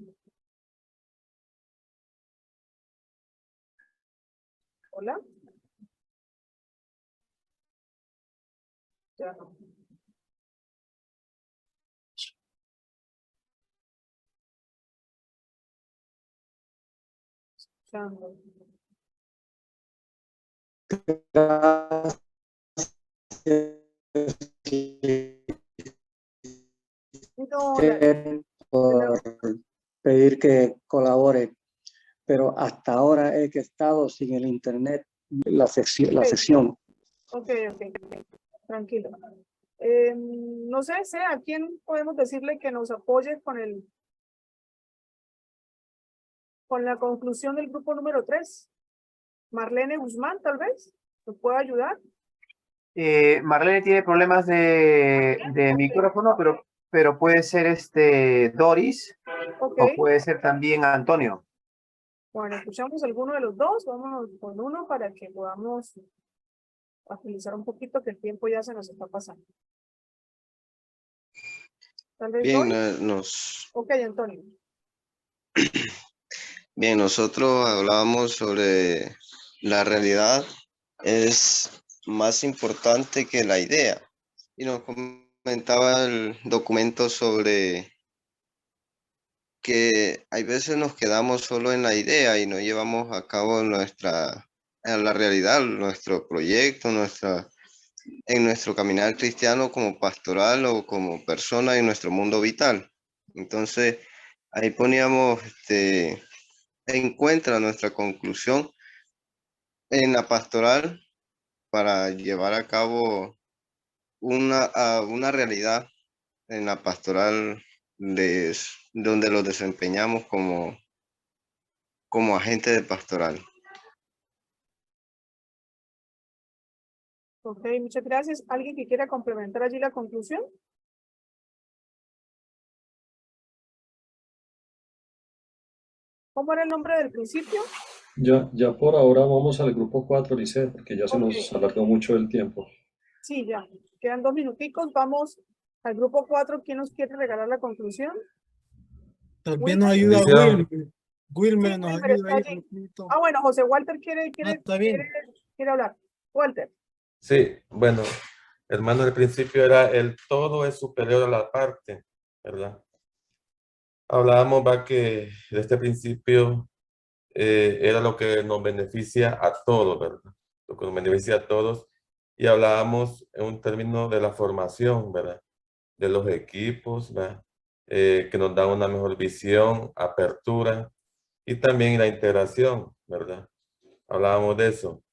Hola. Ya no. Escuchando. No, por pedir que colabore, pero hasta ahora he estado sin el internet, la sesión. Ok. Tranquilo. No sé, ¿a quién podemos decirle que nos apoye con la conclusión del grupo número 3? Marlene Guzmán, tal vez, ¿nos puede ayudar? Marlene tiene problemas de micrófono, pero puede ser Doris, Ok. o puede ser también Antonio. Bueno, escuchamos alguno de los dos, vámonos con uno para que podamos agilizar un poquito, que el tiempo ya se nos está pasando. Tal vez Bien, Doris. Ok, Antonio. Bien, nosotros hablábamos sobre la realidad es más importante que la idea. Y nos comentaba el documento sobre que hay veces nos quedamos solo en la idea y no llevamos a cabo la realidad, nuestro proyecto, en nuestro caminar cristiano como pastoral o como persona en nuestro mundo vital. Entonces, ahí poníamos, encuentra nuestra conclusión en la pastoral para llevar a cabo una realidad en la pastoral donde los desempeñamos como agente de pastoral. Ok, muchas gracias. ¿Alguien que quiera complementar allí la conclusión? ¿Cómo era el nombre del principio? Ya por ahora vamos al grupo 4, Lisset, porque ya se nos alargó mucho el tiempo. Sí, ya. Quedan 2 minuticos. Vamos al grupo 4. ¿Quién nos quiere regalar la conclusión? También nos ayuda Wilmer. Wilmer nos Wilmer ayuda está ahí. allí. Ah, bueno, José Walter quiere hablar. Walter. Sí, bueno, hermano, al principio era el todo es superior a la parte, ¿verdad? Hablábamos, va, que de este principio era lo que nos beneficia a todos, ¿verdad? Lo que nos beneficia a todos. Y hablábamos en un término de la formación, ¿verdad? De los equipos, ¿verdad? Que nos da una mejor visión, apertura y también la integración, ¿verdad? Hablábamos de eso.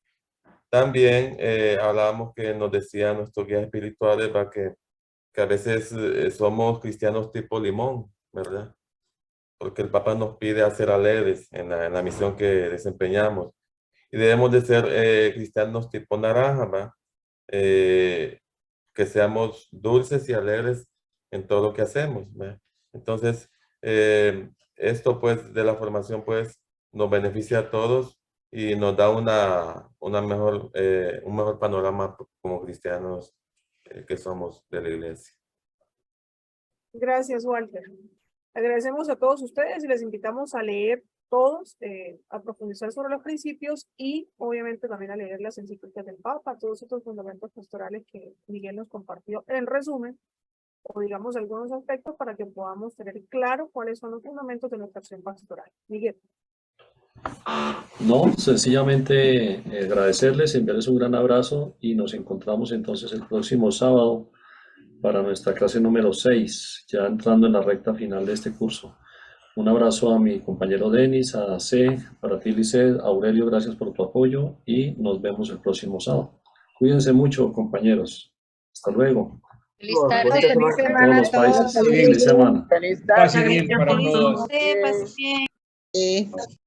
También hablábamos que nos decían nuestros guías espirituales, ¿verdad? Que a veces somos cristianos tipo limón, ¿verdad? Porque el Papa nos pide ser alegres en la misión que desempeñamos. Y debemos de ser cristianos tipo naranja, ¿verdad? Que seamos dulces y alegres en todo lo que hacemos, ¿verdad? Entonces, esto pues de la formación pues nos beneficia a todos y nos da un mejor panorama como cristianos que somos de la iglesia. Gracias, Walter. Agradecemos a todos ustedes y les invitamos a leer todos, a profundizar sobre los principios y obviamente también a leer las encíclicas del Papa, todos estos fundamentos pastorales que Miguel nos compartió en resumen, o digamos algunos aspectos para que podamos tener claro cuáles son los fundamentos de nuestra acción pastoral. Miguel. No, sencillamente agradecerles, enviarles un gran abrazo y nos encontramos entonces el próximo sábado para nuestra clase número 6, ya entrando en la recta final de este curso. Un abrazo a mi compañero Denis, a C, para ti Lisset, Aurelio, gracias por tu apoyo y nos vemos el próximo sábado. Cuídense mucho, compañeros. Hasta luego. Feliz tarde. Todos los países. Feliz semana. Pase bien para todos. Pase bien.